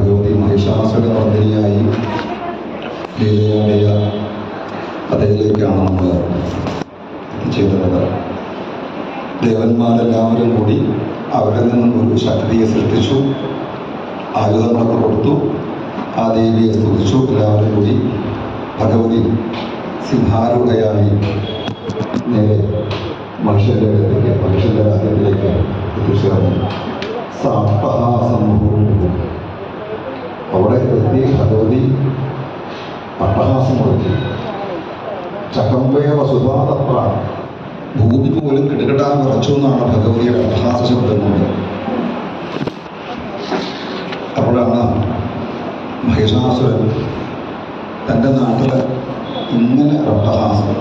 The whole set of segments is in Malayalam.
ഭഗവതി മഹിഷാസുരമർദ്ദിനിയായി ലീലയാടിയ കഥയിലേക്കാണ് നമ്മൾ എത്തിച്ചേരുന്നത്. ദേവന്മാരെല്ലാവരും കൂടി അവരിൽ നിന്നും ഒരു ശക്തിയെ സൃഷ്ടിച്ചു, ആയുധങ്ങളൊക്കെ കൊടുത്തു, ആ ദേവിയെ സ്തുതിച്ചു. എല്ലാവരും കൂടി ഭഗവതി സിംഹാരൂഢയായി നേരെ മനുഷ്യൻ്റെ അടുത്തേക്ക്, മനുഷ്യൻ്റെ രാജ്യത്തിലേക്ക് എത്തിച്ചേർന്നു. സാട്ടഹാസംഭവം അവിടെ എത്തി ഭഗവതി അട്ടഹാസം കൊടുത്തു. ചകമ്പയ വസുധാതപ്ര, ഭൂമി പോലും കിടുകിടാൻ വിറച്ചു എന്നാണ് ഭഗവതിയുടെ അട്ടഹാസ ശബ്ദം കൊണ്ട്. അപ്പോഴാണ് മഹിഷാസുരൻ തൻ്റെ നാട്ടിൽ ഇങ്ങനെ അട്ടഹാസം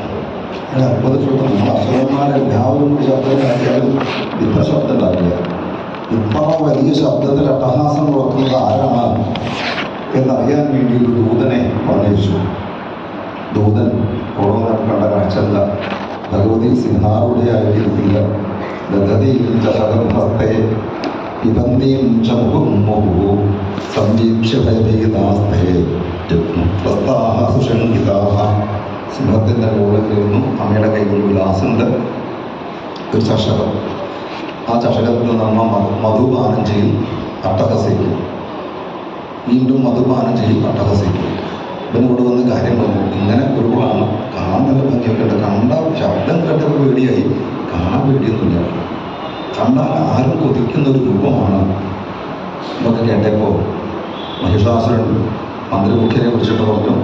അത്ഭുതപ്പെട്ടു. നമ്മൾ അസുരന്മാരെല്ലാവരും കൂടി ശബ്ദം ഉണ്ടാക്കിയാലും ഇത്ര ശബ്ദം ഉണ്ടാക്കില്ല. ഇത്ര വലിയ ശബ്ദത്തിൽ അട്ടഹാസം മുഴക്കുന്നത് ആരാണ് എന്നറിയാൻ വേണ്ടി ഒരു ദൂതനെ പറഞ്ഞയച്ചു. ദൂതൻ ഓരോന്നും കണ്ട കാഴ്ചല്ല. ഭഗവതി സിംഹാരൂഢയായിരിക്കില്ല. ദധതിയും ചഹത്തെ പിബന്തിയും ച മുഹുർമുഹു സംവീക്ഷ്യ ഭയഭീതാസ്തേ പ്രസ്താഹ സുഷംഹിതാഹ. സിംഹത്തിൻ്റെ മുകളിൽ ഇരുന്നു. അമ്മയുടെ കയ്യിൽ ഗ്ലാസുണ്ട്, ഒരു ചഷകം. ആ ചഷകത്തിൽ നിന്ന് അമ്മ മധുപാനം ചെയ്യും, അട്ടഹസിക്കും. വീണ്ടും മധുപാനം ചെയ്യും, അട്ടഹസിക്കും. ഇവനോട് വന്ന് കാര്യം പറഞ്ഞു. ഇങ്ങനെ ഒരുപാടാണ്, കാണാൻ നല്ല ഭംഗിയൊക്കെ ഉണ്ട്. കണ്ട ശബ്ദം കേട്ടപ്പോൾ പേടിയായി, കാണാൻ പേടിയൊന്നുമില്ല. കണ്ടാൽ ആരും കൊതിക്കുന്ന ഒരു രൂപമാണ് എന്നൊക്കെ കേട്ടപ്പോൾ മഹിഷാസുരൻ മന്ത്രിമുഖ്യനെ വിളിച്ചിട്ട് പറഞ്ഞു,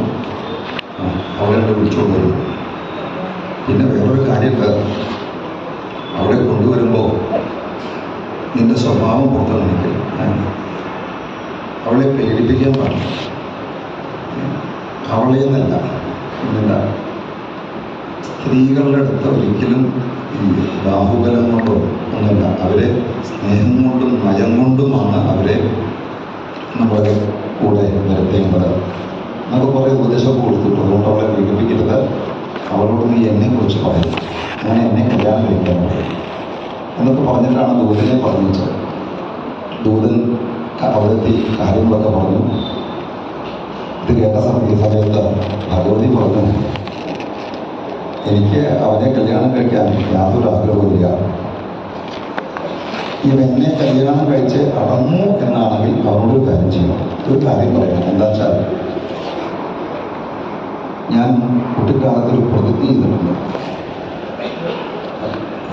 അവളെ വിളിച്ചുകൊണ്ട് വരും. പിന്നെ വേറൊരു കാര്യമുണ്ട്, അവളെ കൊണ്ടുവരുമ്പോൾ നിന്റെ സ്വഭാവം പുറത്തു കാണിക്കും. അവളെ പേടിപ്പിക്കാൻ പാടില്ല. അവളെന്നല്ല, എന്താ സ്ത്രീകളുടെ അടുത്ത് ഒരിക്കലും ഈ ബാഹുബലം കൊണ്ടോ ഒന്നുമില്ല. അവരെ സ്നേഹം കൊണ്ടും നയം കൊണ്ടുമാണ് അവരെ നമ്മുടെ കൂടെ നിരത്തേണ്ടത്. നമുക്ക് കുറേ ഉപദേശമൊക്കെ കൊടുത്തിട്ട് അതുകൊണ്ട് അവളെ പീഡിപ്പിക്കരുത്. അവളോട് നീ എന്നെ കുറിച്ച് പറയും, ഞാൻ എന്നെ കല്യാണം കഴിക്കാൻ പറയും എന്നൊക്കെ പറഞ്ഞിട്ടാണ് ദൂതനെ പറഞ്ഞത്. ദൂതൻ അവിടെത്തി കാര്യങ്ങളൊക്കെ പറഞ്ഞു. ഇത് കേട്ട സമയത്ത് ഭഗവതി പറഞ്ഞു, എനിക്ക് അവനെ കല്യാണം കഴിക്കാൻ യാതൊരു ആഗ്രഹവുമില്ല. ഇവനെ കല്യാണം കഴിച്ച് അടങ്ങൂ എന്നാണെങ്കിൽ അവനോടൊരു കാര്യം ചെയ്യണം. ഒരു കാര്യം പറയണം. എന്താ വെച്ചാൽ, ഞാൻ കുട്ടിക്കാലത്തൊരു പ്രതിജ്ഞ ചെയ്തിട്ടുണ്ട്.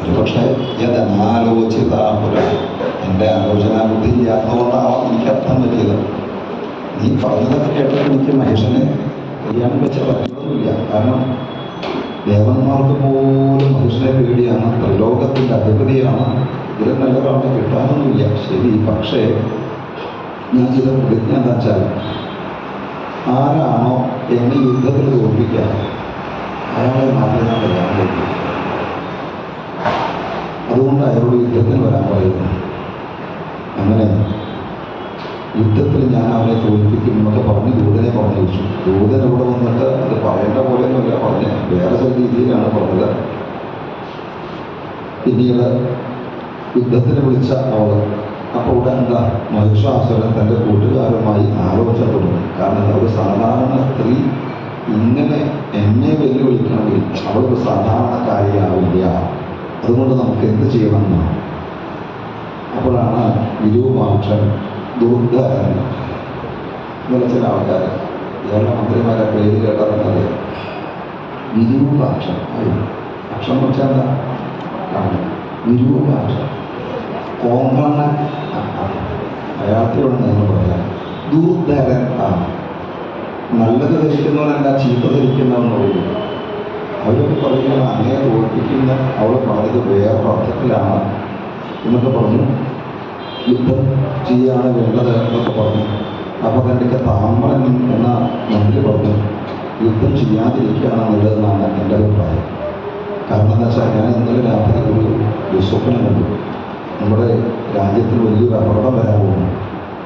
ഒരു പക്ഷേ യഥനാലോചിത എൻ്റെ ആലോചനാ ബുദ്ധി ഇല്ലാത്തതുകൊണ്ടാവാം എനിക്ക് അർത്ഥം പറ്റിയത്. നീ പറഞ്ഞതൊക്കെ കേട്ടപ്പോൾ എനിക്ക് മഹേഷനെ കല്യാണം വെച്ച പറ്റുന്നതുമില്ല. കാരണം ദേവന്മാർക്ക് പോലും മനുഷ്യനെ പേടിയാണ്, ത്രിലോകത്തിൻ്റെ അധിപതിയാണ്. ഇതിൽ നല്ലൊരാളെ കിട്ടാനൊന്നുമില്ല. ശരി, പക്ഷേ ഞാൻ ചെയ്ത പ്രതിജ്ഞ എന്താ വെച്ചാൽ, ആരാണോ എന്നെ യുദ്ധത്തിൽ തോൽപ്പിക്കാൻ അയാളെ മാത്രമേ ഞാൻ കല്യാണം കഴിക്കും. അതുകൊണ്ട് അയാളോട് യുദ്ധത്തിന് വരാൻ പറയുന്നു. അങ്ങനെ യുദ്ധത്തിൽ ഞാൻ അവനെ തോൽപ്പിക്കും എന്നൊക്കെ പറഞ്ഞ് ദൂതനെ പറഞ്ഞു വെച്ചു. ദൂതൻ ഇവിടെ വന്നിട്ട് അത് പറയേണ്ട പോലെയൊന്നുമല്ല പറഞ്ഞ്, വേറെ ചില രീതിയിലാണ് പറഞ്ഞത്. പിന്നീട് യുദ്ധത്തിന് വിളിച്ച അവൾ അപ്പോൾ ഇവിടെ എന്താ മഹിഷാസുരൻ തൻ്റെ കൂട്ടുകാരുമായി ആലോചന തുടങ്ങി. കാരണം ഒരു സാധാരണ സ്ത്രീ ഇങ്ങനെ എന്നെ വെല്ലുവിളിക്കണമെങ്കിൽ അവളൊരു സാധാരണക്കാരിയാവില്ല. അതുകൊണ്ട് നമുക്ക് എന്ത് ചെയ്യണമെന്നാണ്. അപ്പോഴാണ് വിരൂപാക്ഷൻ, ദുർധരൻ, ഇങ്ങനെ ചില ആൾക്കാർ, കേരള മന്ത്രിമാരെ പേര് കേട്ടതെന്നത് വിരൂപാക്ഷൻ. അക്ഷം എന്ന് വെച്ചാൽ എന്താ? വിരൂപാക്ഷൻ, കോങ്കണ്ണൻ, അയാൾക്കോട് നിങ്ങൾ പറയാം. ദുർധരൻ, നല്ലത് ധരിക്കുന്നവനല്ല ചീത്ത ധരിക്കുന്നവനുള്ളൂ. അവരൊക്കെ പറയുന്നത് അങ്ങനെ തോൽപ്പിക്കുന്ന അവളെ പറഞ്ഞത് വേറെ അർത്ഥത്തിലാണ് എന്നൊക്കെ പറഞ്ഞു. യുദ്ധം ചെയ്യാണ് വേണ്ടത് എന്നൊക്കെ പറഞ്ഞു. അപ്പോൾ എൻ്റെ താമരൻ എന്ന മന്ത്രി പറഞ്ഞു, യുദ്ധം ചെയ്യാതിരിക്കുകയാണ് നല്ലതെന്നാണ് എൻ്റെ അഭിപ്രായം. കാരണം എന്താ വെച്ചാൽ, ഞാൻ ഇന്നലെ രാത്രി ഒരു സ്വപ്നം കണ്ടു. നമ്മുടെ രാജ്യത്തിന് വലിയൊരു അപകടം വരാൻ പോകുന്നു.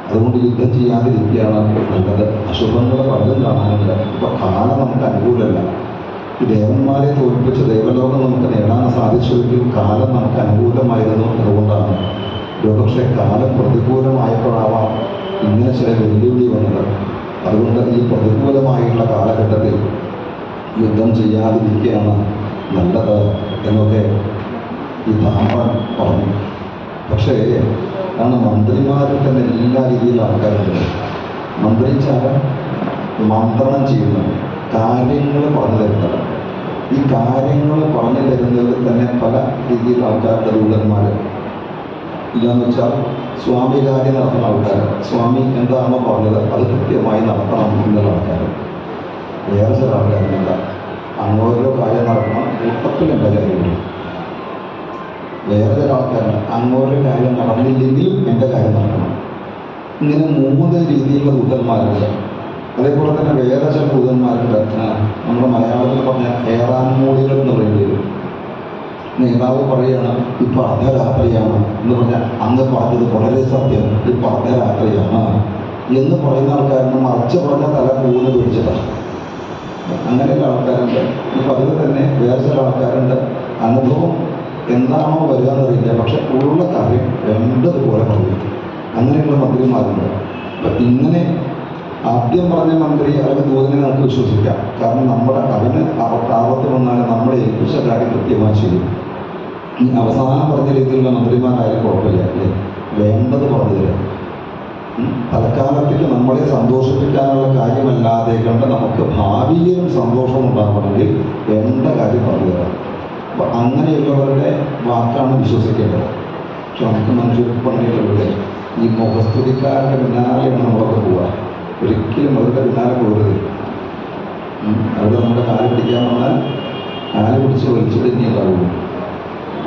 അതുകൊണ്ട് യുദ്ധം ചെയ്യാതിരിക്കുകയാണ് നല്ലത്. അശുഭങ്ങൾ പലതും കാണാനില്ല. ഇപ്പോൾ കാലം നമുക്ക് അനുകൂലമല്ല. ഈ ദേവന്മാരെ തോൽപ്പിച്ച ദേവലോകം നമുക്ക് നേടാൻ സാധിച്ചെങ്കിൽ കാലം നമുക്ക് അനുകൂലമായിരുന്നു. അതുകൊണ്ടാണ് ഒരുപക്ഷെ കാലം പ്രതികൂലമായപ്പോഴാവാം ഇങ്ങനെ ചില വെല്ലുവിളി അതുകൊണ്ട് ഈ പ്രതികൂലമായുള്ള കാലഘട്ടത്തിൽ യുദ്ധം ചെയ്യാതിരിക്കുകയാണ് നല്ലത് എന്നൊക്കെ ഈ താമ്രൻ പറഞ്ഞു. പക്ഷേ കാരണം മന്ത്രിമാരിൽ തന്നെ എല്ലാ രീതിയിലും ആൾക്കാരുണ്ട്. മന്ത്രിച്ചാൽ മന്ത്രണം ചെയ്യുന്ന കാര്യങ്ങൾ പറഞ്ഞു തരുന്നത്. ഈ കാര്യങ്ങൾ പറഞ്ഞു തരുന്നതിൽ തന്നെ പല രീതിയിലുള്ള ആൾക്കാരുടെ ദൂതന്മാർ. ഇതാന്ന് വെച്ചാൽ സ്വാമി കാര്യം നടത്തുന്ന ആൾക്കാർ, സ്വാമി എന്താണോ പറഞ്ഞത് അത് കൃത്യമായി നടത്തണം എന്നുള്ള ആൾക്കാർ. വേറെ ചില ആൾക്കാരുമില്ല, അങ്ങോരോ കാര്യം നടക്കണം, കൂട്ടത്തിൽ എൻ്റെ കാര്യമുണ്ട്. വേറെ ചില ആൾക്കാരുണ്ട്, അങ്ങോരോ കാര്യം നടന്നില്ലെങ്കിലും എൻ്റെ കാര്യം നടക്കണം. ഇങ്ങനെ 3 രീതിയിലുള്ള ദൂതന്മാരുണ്ട്. അതേപോലെ തന്നെ വേറെ ചില ദൂതന്മാരുണ്ട്. നമ്മുടെ മലയാളത്തിൽ പറഞ്ഞ ഏറാൻമൂടികൾ എന്ന് പറയുന്നത് വരും. നേതാവ് പറയുകയാണ് ഇപ്പം അർദ്ധരാത്രിയാണ് എന്ന് പറഞ്ഞാൽ അങ്ങ് പറഞ്ഞത് വളരെ സത്യം, ഇപ്പം അർദ്ധരാത്രിയാണ് എന്ന് പറയുന്ന ആൾക്കാരുണ്ട്. മറിച്ച് പറഞ്ഞ തല കൂന്ന് പിടിച്ചതാണ്. അങ്ങനെയുള്ള ആൾക്കാരുണ്ട്. ഇപ്പം അതിൽ തന്നെ വേറെ ചില ആൾക്കാരുണ്ട്, അനുഭവം എന്താണോ വരിക എന്നറിയില്ല, പക്ഷെ ഉള്ള കാര്യം വേണ്ടതുപോലെ പറയും. അങ്ങനെയുള്ള മന്ത്രിമാരുണ്ട്. അപ്പം ഇങ്ങനെ ആദ്യം പറഞ്ഞ മന്ത്രി അല്ലെങ്കിൽ ദൂതനെ നമുക്ക് വിശ്വസിക്കാം. കാരണം നമ്മുടെ അവന് ആപത്ത് വന്നാലും നമ്മളെ ഏൽപ്പിച്ച കാര്യം കൃത്യമായി ചെയ്യും. ഈ അവസാനം പറഞ്ഞ രീതിയിലുള്ള മന്ത്രിമാരായാലും കുഴപ്പമില്ല, അല്ലേ? വേണ്ടത് പറഞ്ഞു തരാം. തൽക്കാലത്തേക്ക് നമ്മളെ സന്തോഷിപ്പിക്കാനുള്ള കാര്യമല്ലാതെ കണ്ട് നമുക്ക് ഭാവിയിലും സന്തോഷം ഉണ്ടാവണമെങ്കിൽ വേണ്ട കാര്യം പറഞ്ഞു തരാം. അപ്പം അങ്ങനെയുള്ളവരുടെ വാക്കാണ് വിശ്വസിക്കേണ്ടത്. പക്ഷെ നമുക്ക് മനുഷ്യർക്ക് പണിയുള്ളവരുടെ ഈ മുഖസ്തുതിക്കാരുടെ പിന്നാലെയാണ് നമ്മളൊക്കെ പോവുക. ഒരിക്കലും അവരുടെ പിന്നാലെ പോകരുത്. അവിടെ നമ്മുടെ കാല് പിടിക്കാൻ വന്നാൽ കാല് പിടിച്ച് വലിച്ചിട്ട് ഇനി ഉണ്ടാവുള്ളൂ.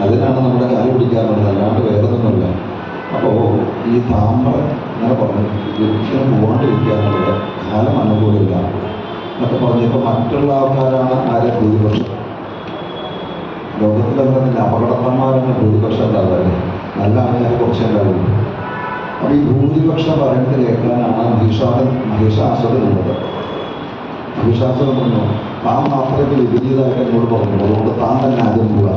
അതിനാണ് നമ്മുടെ കാല് പിടിക്കാൻ വന്നത്, അല്ലാണ്ട് വേറൊന്നുമല്ല. അപ്പോൾ ഈ താമ്രം അങ്ങനെ പറഞ്ഞു ഒരിക്കലും പോകാണ്ടിരിക്കുക എന്നുള്ളത് കാലം അനുകൂലമില്ല എന്നൊക്കെ പറഞ്ഞപ്പോൾ മറ്റുള്ള ആൾക്കാരാണ് ആരെ ഭൂരിപക്ഷം. ലോകത്തിലെന്താ അപകടത്തന്മാരാണ് ഭൂരിപക്ഷം ഉണ്ടാകാറ്, നല്ല ആൾക്കാർ കുറച്ചേ ഉണ്ടാവുള്ളൂ. അപ്പോൾ ഈ ഭൂരിപക്ഷം പറയുന്നത് കേൾക്കാനാണ് മഹിഷാസുരൻ ഉള്ളത്. മഹിഷാസുരൻ പറഞ്ഞു താൻ മാത്രമേ വിപരീതമായിട്ട് എന്നോട് പറഞ്ഞു, അതുകൊണ്ട് താൻ തന്നെ ആദ്യം പോവുക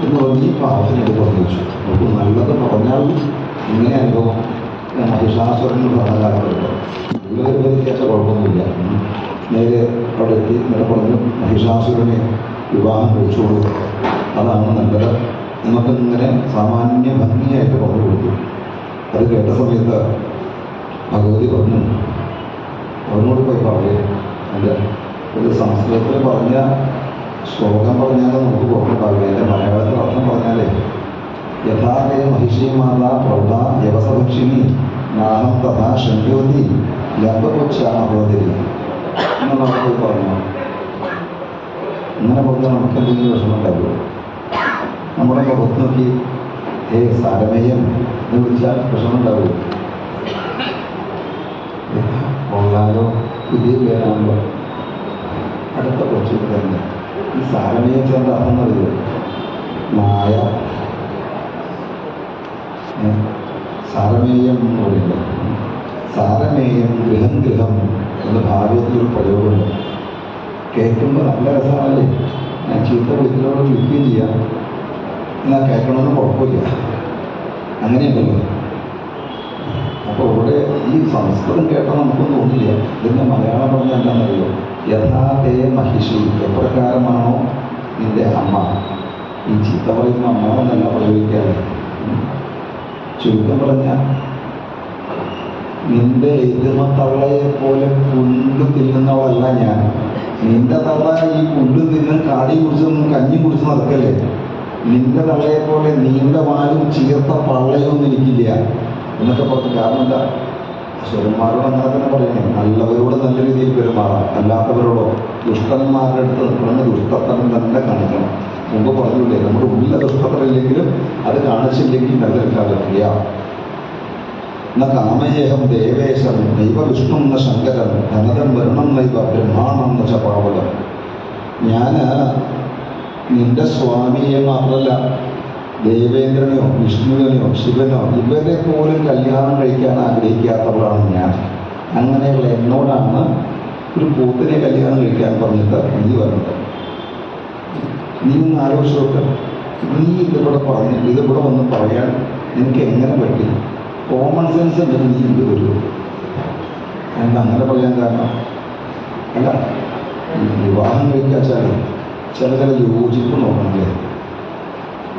എന്ന് പറഞ്ഞ് ഈ പാവത്തിനോട് പറഞ്ഞു വെച്ചു. നമുക്ക് നല്ലത് പറഞ്ഞാൽ ഇങ്ങനെ അനുഭവം മഹിഷാസുരന് പറഞ്ഞ കാലഘട്ടം ഇവർക്ക് കുഴപ്പമൊന്നുമില്ല. നേരെ അവിടെ എത്തി എന്നിട്ട് പറഞ്ഞു മഹിഷാസുരനെ വിവാഹം കഴിച്ചോളൂ, അതാണ് നല്ലത് എന്നൊക്കെ ഇങ്ങനെ സാമാന്യ ഭംഗിയായിട്ട് പറഞ്ഞു കൊടുത്തു. അത് കേട്ട സമയത്ത് ഭഗവതി പറഞ്ഞു അവനോട് പോയി പറയേ, അല്ല ഒരു സംസ്കൃതത്തിൽ പറഞ്ഞ ശ്ലോകം പറഞ്ഞാലും നമുക്ക് പുറത്തുണ്ടാവില്ല. എൻ്റെ മലയാളത്തിൽ അർത്ഥം പറഞ്ഞാലേ യഥാകേ മഹിഷി മാതാ പ്രൗഢ യവസഭക്ഷിണി നാഹം തഥാ ശങ്ക്യോതി ലംബപുച്ഛാമഹോദരി എന്ന് നമുക്ക് പറഞ്ഞു. അങ്ങനെ പറഞ്ഞാൽ നമുക്ക് എന്തെങ്കിലും വിഷമം ഉണ്ടാവുമോ? നമ്മുടെ മുഖത്ത് നോക്കി സാരമേയം എന്ന് വിളിച്ചാൽ വിഷമം ഉണ്ടാവുമോ? കൊള്ളാലോ, പുതിയ പേരാണല്ലോ. അടുത്ത കുറച്ച് തന്നെ ഈ സാരമേയം ചേർന്ന അർത്ഥം അറിയോ? മായ. സാരമേയം എന്ന് പറയുന്നത് സാരമേയം ഗൃഹം ഗൃഹം എന്ന് ഭാഗവതത്തിലൊരു പ്രയോഗമുണ്ട്. കേൾക്കുമ്പോൾ നല്ല രസമാണല്ലേ. ഞാൻ ചീത്ത വിളിക്കുന്നതോട് വിളിക്കുകയും ചെയ്യാം, എന്നാൽ കേൾക്കണമെന്ന് കുഴപ്പമില്ല. അങ്ങനെയുണ്ടല്ലോ. അപ്പോൾ ഇവിടെ ഈ സംസ്കൃതം കേട്ടാൽ നമുക്കൊന്നും തോന്നില്ല. ഇതിൻ്റെ മലയാളം പറഞ്ഞാൽ എന്താണെന്നറിയോ? യഥാതേ മഹിഷി, എപ്രകാരമാണോ നിന്റെ അമ്മ. ഈ ചീത്ത പറയുന്ന അമ്മ എന്നല്ല പ്രയോഗിക്കാറ്. ചുരുക്കം പറഞ്ഞാൽ നിന്റെ എതിർമത്തള്ളയെ പോലെ പുല്ല് തിന്നുന്നവളല്ല ഞാൻ. നിന്റെ തള്ള ഈ പുല്ല് തിന്നും കാടി കുടിച്ചൊന്നും കഞ്ഞി കുടിച്ച് നടക്കല്ലേ. നിന്റെ തള്ളയെ പോലെ നീണ്ട വാലും ചീർത്ത പള്ളയൊന്നും എനിക്കില്ല എന്നൊക്കെ പറഞ്ഞു. കാരണം എന്താ? സ്വരന്മാരോട് അങ്ങനെ തന്നെ പറയണേ, നല്ലവരോട് നല്ല രീതിയിൽ പെരുമാറാം, അല്ലാത്തവരോടോ ദുഷ്ടന്മാരുടെ അടുത്ത് നിൽക്കണമെന്ന് ദുഷ്ടത്തരം തന്നെ കാണിക്കണം. മുമ്പ് പറഞ്ഞില്ലേ, നമ്മുടെ ഉള്ളിലെ ദുഷ്ടത്തരമില്ലെങ്കിലും അത് കാണിച്ചില്ലെങ്കിൽ നിലനിൽക്കാൻ പറ്റില്ല. ന കാമയേഹം ദേവേശം നൈവ വിഷ്ണു ന ശങ്കരം ധനതം വരണം നൈവ ബ്രഹ്മാണം ന ച പാവലം. ഞാൻ നിന്റെ സ്വാമിയെ മാത്രമല്ല ദേവേന്ദ്രനെയോ വിഷ്ണുവിനെയോ ശിവനോ ഇവരെ പോലും കല്യാണം കഴിക്കാൻ ആഗ്രഹിക്കാത്തവളാണ് ഞാൻ. അങ്ങനെയുള്ള എന്നോടാണ് ഒരു പോത്തിനെ കല്യാണം കഴിക്കാൻ പറഞ്ഞിട്ട് നീ പറഞ്ഞത്. നീ ഒന്ന് ആലോചിച്ച് നോക്ക്. നീ ഇതിവിടെ പറഞ്ഞിട്ട് ഇതിവിടെ വന്ന് പറയാൻ എനിക്ക് എങ്ങനെ പറ്റി? കോമൺ സെൻസ് ഉണ്ടെങ്കിൽ നീ ഇത് വരൂ. എന്താ അങ്ങനെ പറയാൻ കാരണം? അല്ല, ഈ വിവാഹം കഴിക്കാച്ചാൽ ചില യോജിപ്പ് നോക്കണല്ലേ.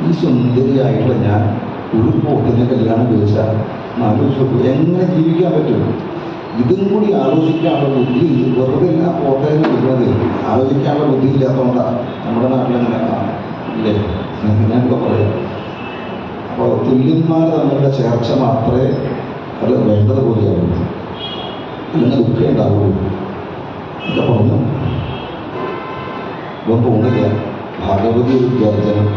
ഈ സുന്ദരിയായിട്ടുള്ള ഞാൻ ഒരു പോത്തിനെ കല്യാണം കഴിച്ചാൽ ആലോചിച്ചു എങ്ങനെ ജീവിക്കാൻ പറ്റും? ഇതും കൂടി ആലോചിക്കാനുള്ള ബുദ്ധി വെറുതെ ആ പോത്തേനെ കിട്ടുന്നത് ആലോചിക്കാനുള്ള ബുദ്ധി ഇല്ലാത്തതുകൊണ്ടാണ് നമ്മുടെ നാട്ടിലങ്ങനെ ഇല്ലേ ഞാനിപ്പോൾ പറയാം. അപ്പോൾ തുല്യന്മാർ തമ്മിലുള്ള ചേർച്ച മാത്രമേ അത് വേണ്ടതുപോലെയാവുള്ളൂ, അല്ലെങ്കിൽ ദുഃഖം ഉണ്ടാവുള്ളൂ. ഒക്കെ പറഞ്ഞു ഇപ്പം തോന്നില്ല. ഭഗവതി ഒരു ഗർജനം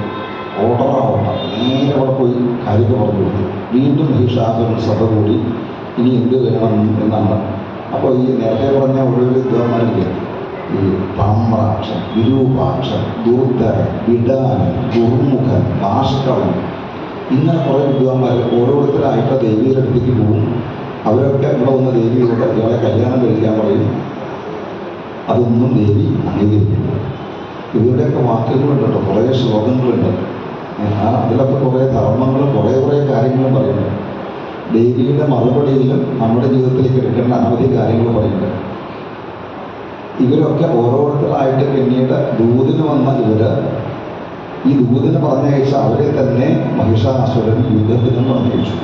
ഓട്ടറാവട്ട നേരെ അവിടെ പോയി കാര്യങ്ങൾ പറഞ്ഞു കൊടുത്തു. വീണ്ടും മഹിഷാസുരൻ സഭ കൂടി ഇനി എന്ത് വേണം എന്നാണ്. അപ്പോൾ ഈ നേരത്തെ പറഞ്ഞ ഓരോ വിദ്വാന്മാരില്ലേ, ഈ താമ്രാക്ഷൻ, വിരൂപാക്ഷൻ, ദൂർധരൻ, വിടാനൻ, ദുർമുഖൻ, ഭാഷകളൻ, ഇങ്ങനെ കുറേ വിദ്വാന്മാർ ഓരോരുത്തരായിട്ട് ദേവിയുടെ അടുത്തേക്ക് പോകും. അവരൊക്കെ ഇവിടെ വന്ന ദേവിയോട് ഇയാളെ കല്യാണം കഴിക്കാൻ പറയും. അതൊന്നും ദേവി അംഗീകരിക്കുന്നു. ഇവരുടെയൊക്കെ വാക്കുകളുണ്ട് കേട്ടോ, കുറേ ശ്ലോകങ്ങളുണ്ട്. അതിലൊക്കെ കുറേ ധർമ്മങ്ങൾ കുറേ കാര്യങ്ങളും പറയുന്നുണ്ട്. ദേവിയുടെ മറുപടിയിലും നമ്മുടെ ജീവിതത്തിലേക്ക് എടുക്കേണ്ട അനവധി കാര്യങ്ങൾ പറയുന്നുണ്ട്. ഇവരൊക്കെ ഓരോരുത്തരായിട്ട് പിന്നീട് ദൂതിന് വന്ന ഈ ദൂതിന് പറഞ്ഞയച്ച അവരെ തന്നെ മഹിഷാസുരൻ യുദ്ധത്തിനും പറഞ്ഞയച്ചു.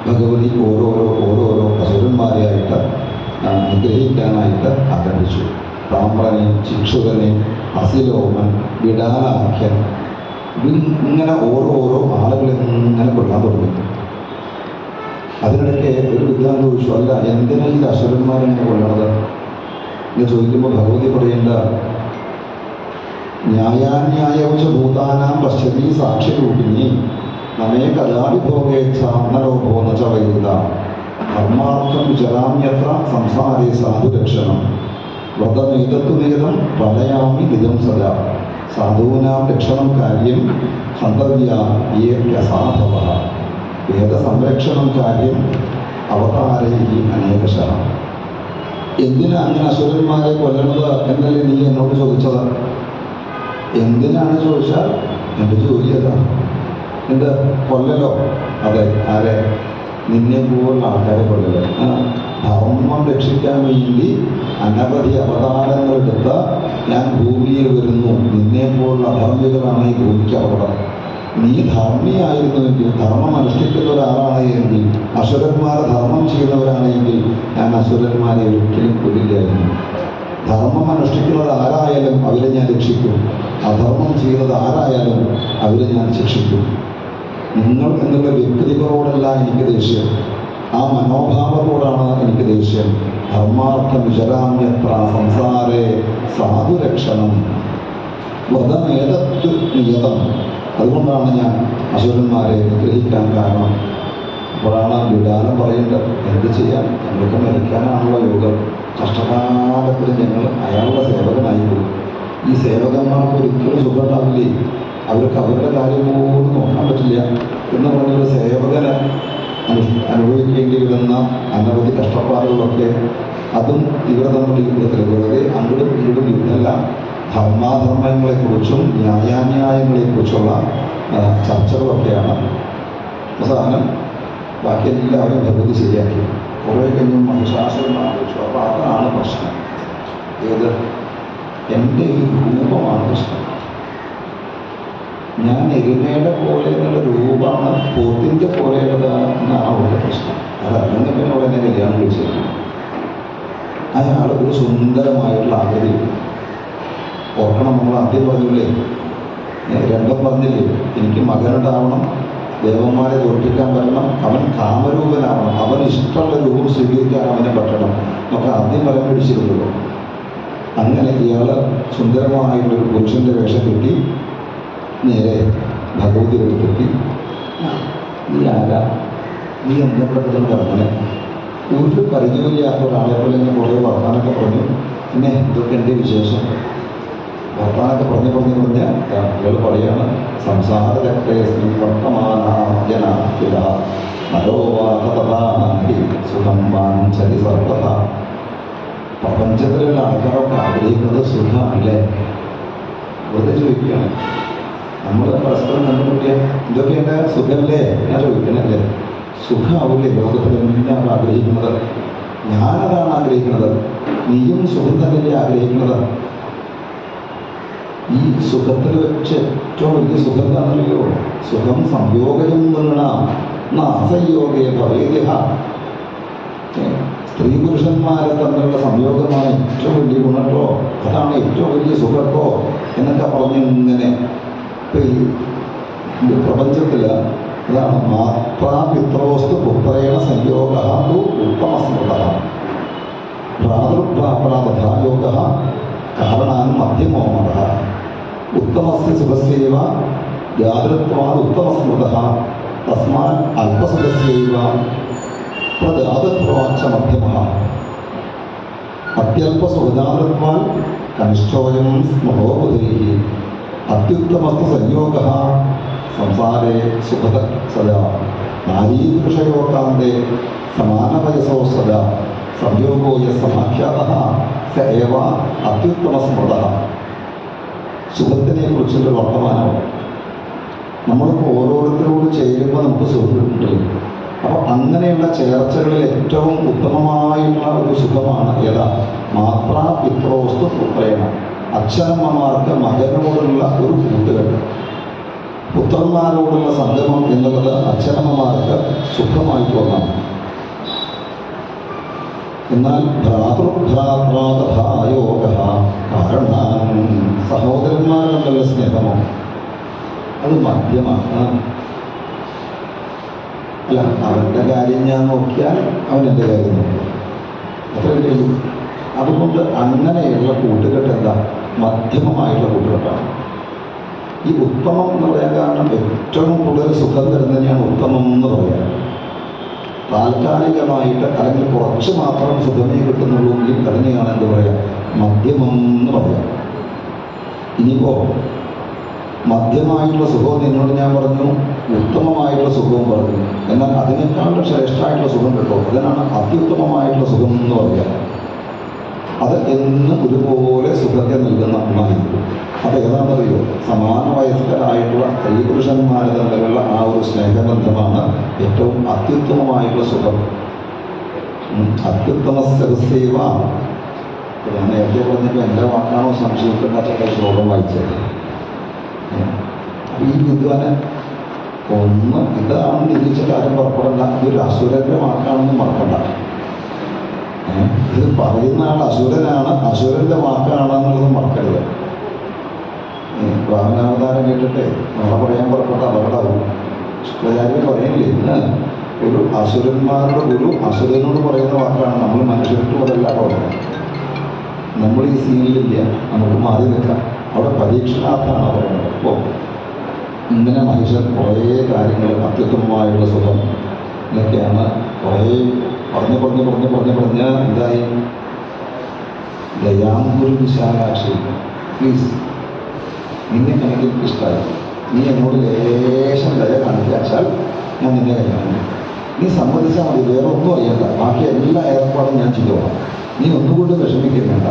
ഭഗവതി ഓരോരോ അസുരന്മാരെയായിട്ട് നിഗ്രഹിക്കാനായിട്ട് ആരംഭിച്ചു. താമ്രനെ, ചിക്ഷുരനെ, അസിലോമൻ, വിടാനാഖ്യൻ, ഇങ്ങനെ ഓരോരോ ആളുകളെ ഇങ്ങനെ കൊല്ലാൻ തുടങ്ങി. അതിനിടയ്ക്ക് ഒരു വിദ്വാൻ ചോദിച്ചു, അല്ല എന്തിനാ ഈ അസുരന്മാരെന്നെ കൊല്ലണത് എന്ന് ചോദിക്കുമ്പോൾ ഭഗവതി പറയേണ്ട ന്യായാന്യായവച്ച ഭൂതാനാം പശ്ചതി സാക്ഷിരൂപിണി നമേ കഥാവിഭോഗേച്ഛാന്നലോഭോ നച്ച വൈദ്യ ധർമാർത്ഥം വിചരാമ്യത്ര സംസാരേ സാധുരക്ഷണം വ്രതമേതത്വമേതം പലയാമി നിജം സദാ സാധൂനാം രക്ഷണം കാര്യം ഹന്തവ്യ യേസാധവ വേദസംരക്ഷണം കാര്യം അവതാരൈ അനേകശഃ. എന്തിനാ അങ്ങനെ അസുരന്മാരെ കൊല്ലണത് എന്നല്ലേ നീ എന്നോട് ചോദിച്ചത്? എന്തിനാണ് ചോദിച്ചാൽ എൻ്റെ ജോലി അതാ. എന്ത് കൊല്ലലോ? അതെ. ആരെ? നിന്നെ പോലുള്ള ആൾക്കാരെ കൊല്ലല്. ധർമ്മം രക്ഷിക്കാൻ വേണ്ടി അനവധി അവതാരങ്ങളെടുത്ത് ഞാൻ ഭൂമിയിൽ വരുന്നു. നിന്നെ പോലുള്ള അധർമ്മികളാണ് ഈ ഭൂമിക്ക് അപകടം. നീ ധർമ്മിയായിരുന്നുവെങ്കിൽ, ധർമ്മം അനുഷ്ഠിക്കുന്ന ഒരാളാണ് എങ്കിൽ, അസുരന്മാർ ധർമ്മം ചെയ്യുന്നവരാണെങ്കിൽ ഞാൻ അസുരന്മാരെ ഒരിക്കലും കൊല്ലില്ലായിരുന്നു. ധർമ്മം അനുഷ്ഠിക്കുന്നത് ആരായാലും അവരെ ഞാൻ രക്ഷിക്കും, അധർമ്മം ചെയ്യുന്നത് ആരായാലും അവരെ ഞാൻ ശിക്ഷിക്കും. നിങ്ങൾ എന്നുള്ള വ്യക്തികളോടല്ല എനിക്ക് ദേഷ്യം, ആ മനോഭാവത്തോടാണ് എനിക്ക് ദേഷ്യം. ധർമാർത്ഥം വിചരാമ്യത്ര സംസാരേ സാധുരക്ഷണം വ്രതമേതത്വ നിയതം. അതുകൊണ്ടാണ് ഞാൻ അസുരന്മാരെ നിഗ്രഹിക്കാൻ കാരണം. അപ്പോഴാണ് വിടാനം പറയേണ്ടത്, എന്ത് ചെയ്യാൻ, ഞങ്ങൾക്ക് മരിക്കാനാണുള്ള യോഗം. കഷ്ടകാലത്തിൽ ഞങ്ങൾ അയാളുടെ സേവകനായി പോകും. ഈ സേവകന്മാർക്ക് ഒരിക്കലും സുഖം ഉണ്ടാവില്ലേ, അവർക്ക് അവരുടെ കാര്യം പോലും നോക്കാൻ പറ്റില്ല എന്ന് പറഞ്ഞൊരു സേവകന് അനുഭവിക്കേണ്ടി വരുന്ന അനവധി കഷ്ടപ്പാടുകളൊക്കെ അതും ഇവർ നമ്മുടെ യുദ്ധത്തിൽ വെറുതെ അങ്ങോട്ടും ഇങ്ങോട്ടും യുദ്ധമല്ല, ധർമാധർമ്മങ്ങളെക്കുറിച്ചും ന്യായാന്യായങ്ങളെക്കുറിച്ചുള്ള ചർച്ചകളൊക്കെയാണ്. അവസാനം ബാക്കി എല്ലാവരും ഭഗവതി ശരിയാക്കി. കുറേ കഴിഞ്ഞും മഹിഷാസുരൻ ആലോചിച്ചു. അപ്പോൾ അതാണ് പ്രശ്നം. ഏത്? എൻ്റെ ഈ രൂപമാണ് പ്രശ്നം. ഞാൻ എരുമയുടെ പോലെ എന്നുള്ള രൂപമാണ് പോത്തിൻ്റെ പോലെയുള്ളത് എന്നാണ് അവരുടെ പ്രശ്നം. അതല്ലെങ്കിൽ പിന്നെ അവളെന്നെ കല്യാണം കഴിച്ചിരിക്കും. അയാൾ ഒരു സുന്ദരമായിട്ടുള്ള ആകൃതി. ഓർക്കണം, നമ്മൾ ആദ്യം പറഞ്ഞില്ലേ, രംഗം പറഞ്ഞില്ലേ, എനിക്ക് മകനുണ്ടാവണം, ദേവന്മാരെ തോൽപ്പിക്കാൻ പറ്റണം, അവൻ കാമരൂപനാവണം, അവന് ഇഷ്ടമുള്ള രൂപം സ്വീകരിക്കാൻ അവനെ പറ്റണം എന്നൊക്കെ ആദ്യം പറയാൻ പിടിച്ചിരുന്നുള്ളൂ. അങ്ങനെ ഇയാൾ സുന്ദരമായിട്ടൊരു പുരുഷൻ്റെ വേഷം കിട്ടി നേരെ ഭഗവതിയുടെ അടുത്തെത്തി. നീ ആരാ? നീ എന്തെങ്കിലും പറഞ്ഞേ? ഒരു പരിചയമില്ലാത്ത ഒരാളെ പോലെ ഞാൻ കുറേ വർത്താനൊക്കെ പറഞ്ഞു. പിന്നെ ഇതൊക്കെ എൻ്റെ വിശേഷം. വർത്താനൊക്കെ പറഞ്ഞ് ഇയാൾ പറയാണ്, സംസാരചക്രേ വർത്തമാനാജനാഖില നരോവാഹി സുഖം വാഞ്ചതി സർവത. പ്രപഞ്ചത്തിലുള്ള ആൾക്കാരൊക്കെ ആഗ്രഹിക്കുന്നത് സുഖമല്ലേ? വെറുതെ ചോദിക്കുകയാണ്. നമ്മൾ പരസ്പരം കണ്ടുപിടിക്കുക, ഇതൊക്കെ എൻ്റെ സുഖമല്ലേ ഞാൻ ചോദിക്കണല്ലേ? സുഖമാവില്ലേ ലോകത്തിൽ എല്ലാവരും ആഗ്രഹിക്കുന്നത്? ഞാനതാണ് ആഗ്രഹിക്കുന്നത്. നീയും സുഖം തന്നെയല്ലേ ആഗ്രഹിക്കുന്നത്? ഈ സുഖത്തിൽ വെച്ച് ഏറ്റവും വലിയ സുഖം എന്താണല്ലോ? സുഖം സംയോഗയും അസംയോഗേ ഭവേദ്യ. സ്ത്രീ പുരുഷന്മാരെ തമ്മിലുള്ള സംയോഗമാണ് ഏറ്റവും വലിയ ഗുണട്ടോ, അതാണ് ഏറ്റവും വലിയ സുഖട്ടോ എന്നൊക്കെ പറഞ്ഞ് ഇങ്ങനെ ഈ പ്രപഞ്ചത്തിൽ അതാണ് മാത്രാപിത്രോസ്തു പുത്രേണ സംയോഗ ഉത്തമസ്മൃത ഭ്രാതൃപ്രാപ്രാതഥാ യോഗ കാരണാൻ മധ്യമോമത ഉത്തമസ്യ സുഖസ്യൈവ ജാതൃത്വാദ് ഉത്തമസ്മൃത തസ്മാൻ അല്പസുഖസ്യൈവ പ്രജാതത്വാച്ച മധ്യമഃ അത്യല്പസുഖജാതൃത്വാൻ കനിഷ്ഠോയം സ്മൃതോ ബുധൈഃ അത്യുത്തമസ്തു സംയോഗഃ സംസാരേ സുഖത സദാ നാരീപുരുഷയോകാന്തേ സമാനവയസോ സദാ സംയോഗോ യസമാഖ്യാതഃ സ ഏവ അത്യുത്തമസ്മൃതഃ. സുഖത്തിനെ കുറിച്ചുള്ള വർത്തമാനമാണ്. നമ്മൾക്ക് ഓരോരുത്തരോട് ചേരുമ്പോൾ നമുക്ക് സുഖം കിട്ടും. അപ്പോൾ അങ്ങനെയുള്ള ചേർച്ചകളിൽ ഏറ്റവും ഉത്തമമായിട്ടുള്ള ഒരു സുഖമാണ് ഏതാ? മാത്രാ പിത്രോസ്തു പുത്രേണ. അച്ഛനമ്മമാർക്ക് മകനോടുള്ള ഒരു കൂട്ടുകെട്ട്, പുത്രന്മാരോടുള്ള സംഗമം എന്നുള്ളത് അച്ഛനമ്മമാർക്ക് സുഖമായിട്ട് ഒന്നാണ്. എന്നാൽ ഭ്രാതൃഭ്രാതൃയോഗ കാരണം സഹോദരന്മാരുള്ള സ്നേഹമോ അത് മധ്യമാണ്. അല്ല, അവൻ്റെ കാര്യം ഞാൻ നോക്കിയാൽ അവൻ എൻ്റെ കാര്യം നോക്കും, അത്രയല്ലേ ഉള്ളൂ. അതുകൊണ്ട് അങ്ങനെയുള്ള കൂട്ടുകെട്ട് എന്താ? മധ്യമമായിട്ടുള്ള കൂട്ടുകെട്ടാണ്. ഈ ഉത്തമം എന്ന് പറയാൻ കാരണം ഏറ്റവും കൂടുതൽ സുഖം തരുന്നതിനാണ് ഉത്തമം എന്ന് പറയാം. താൽക്കാലികമായിട്ട് അല്ലെങ്കിൽ കുറച്ച് മാത്രം സുഖമേ കിട്ടുന്നുള്ളൂ എങ്കിൽ അതിനെയാണ് എന്ത് പറയാം? മധ്യമം എന്ന് പറയാം. ഇനിയിപ്പോൾ മധ്യമായിട്ടുള്ള സുഖവും നിന്നോട് ഞാൻ പറഞ്ഞു, ഉത്തമമായിട്ടുള്ള സുഖവും പറഞ്ഞു. എന്നാൽ അതിനേക്കാളും ശ്രേഷ്ഠമായിട്ടുള്ള സുഖം കിട്ടും. അതിനാണ് അത്യുത്തമമായിട്ടുള്ള സുഖം എന്ന് പറയുക. അത് എന്നും ഒരുപോലെ സുഖത്തെ നൽകുന്ന ഒന്നായിരിക്കും. അത് ഏതാണെന്നറിയോ? സമാന വയസ്കരായിട്ടുള്ള സ്ത്രീ പുരുഷന്മാർ തമ്മിലുള്ള ആ ഒരു സ്നേഹബന്ധമാണ് ഏറ്റവും അത്യുത്തമമായിട്ടുള്ള സുഖം. അത്യുത്തമസ്തവ. ഞാൻ നേരത്തെ പറഞ്ഞപ്പോൾ എൻ്റെ വാക്കാണോ സംശയിക്കേണ്ട ചില ശ്ലോകം വായിച്ചത്. ഈ വിദ്വാന് ഒന്ന് ഇതാണ് നിരീക്ഷിച്ച കാര്യം പുറപ്പെടേണ്ട. ഇതൊരു അസുരന്റെ വാക്കാണെന്ന് മറക്കണ്ട. ഇത് പറയുന്ന ആൾ അസുരനാണ്, അസുരന്റെ വാക്കാണെന്നുള്ളത് മറക്കരുത്. വാമനാവതാരം കേട്ടിട്ട് നമ്മളെ പറയാൻ പുറപ്പെട്ട അപകടമാവും. ശുക്രാചാര്യൻ പറയില്ലേ, ഒരു അസുരന്മാരുടെ ഗുരു അസുരനോട് പറയുന്ന വാക്കാണ്. നമ്മൾ മനുഷ്യർക്ക് അതല്ല പറയുന്നത്. നമ്മൾ ഈ സീനിലില്ല, നമുക്ക് മാറി നിൽക്കാം. അവിടെ പരീക്ഷണാർത്ഥാണ് പറയുന്നത്. അപ്പോൾ ഇങ്ങനെ മനുഷ്യൻ കുറേ കാര്യങ്ങൾ അത്യുത്തമമായുള്ള സുഖം ഇതൊക്കെയാണ് കുറേ പറഞ്ഞ് എന്തായി? ദയാംഗുരു വിശാലാക്ഷി, പ്ലീസ് നിന്നെ എനിക്ക് ഇഷ്ടമായി. നീ എന്നോട് ലേശം ദയ കാണിച്ചാൽ ഞാൻ നിന്നെ കല്യാണം. നീ സമ്മതിച്ചാൽ മതി, വേറെ ഒന്നും അറിയണ്ട. ബാക്കി എല്ലാ ഏർപ്പാടും ഞാൻ ചെയ്തോളാം. നീ ഒന്നുകൊണ്ട് വിഷമിക്കുന്നുണ്ട.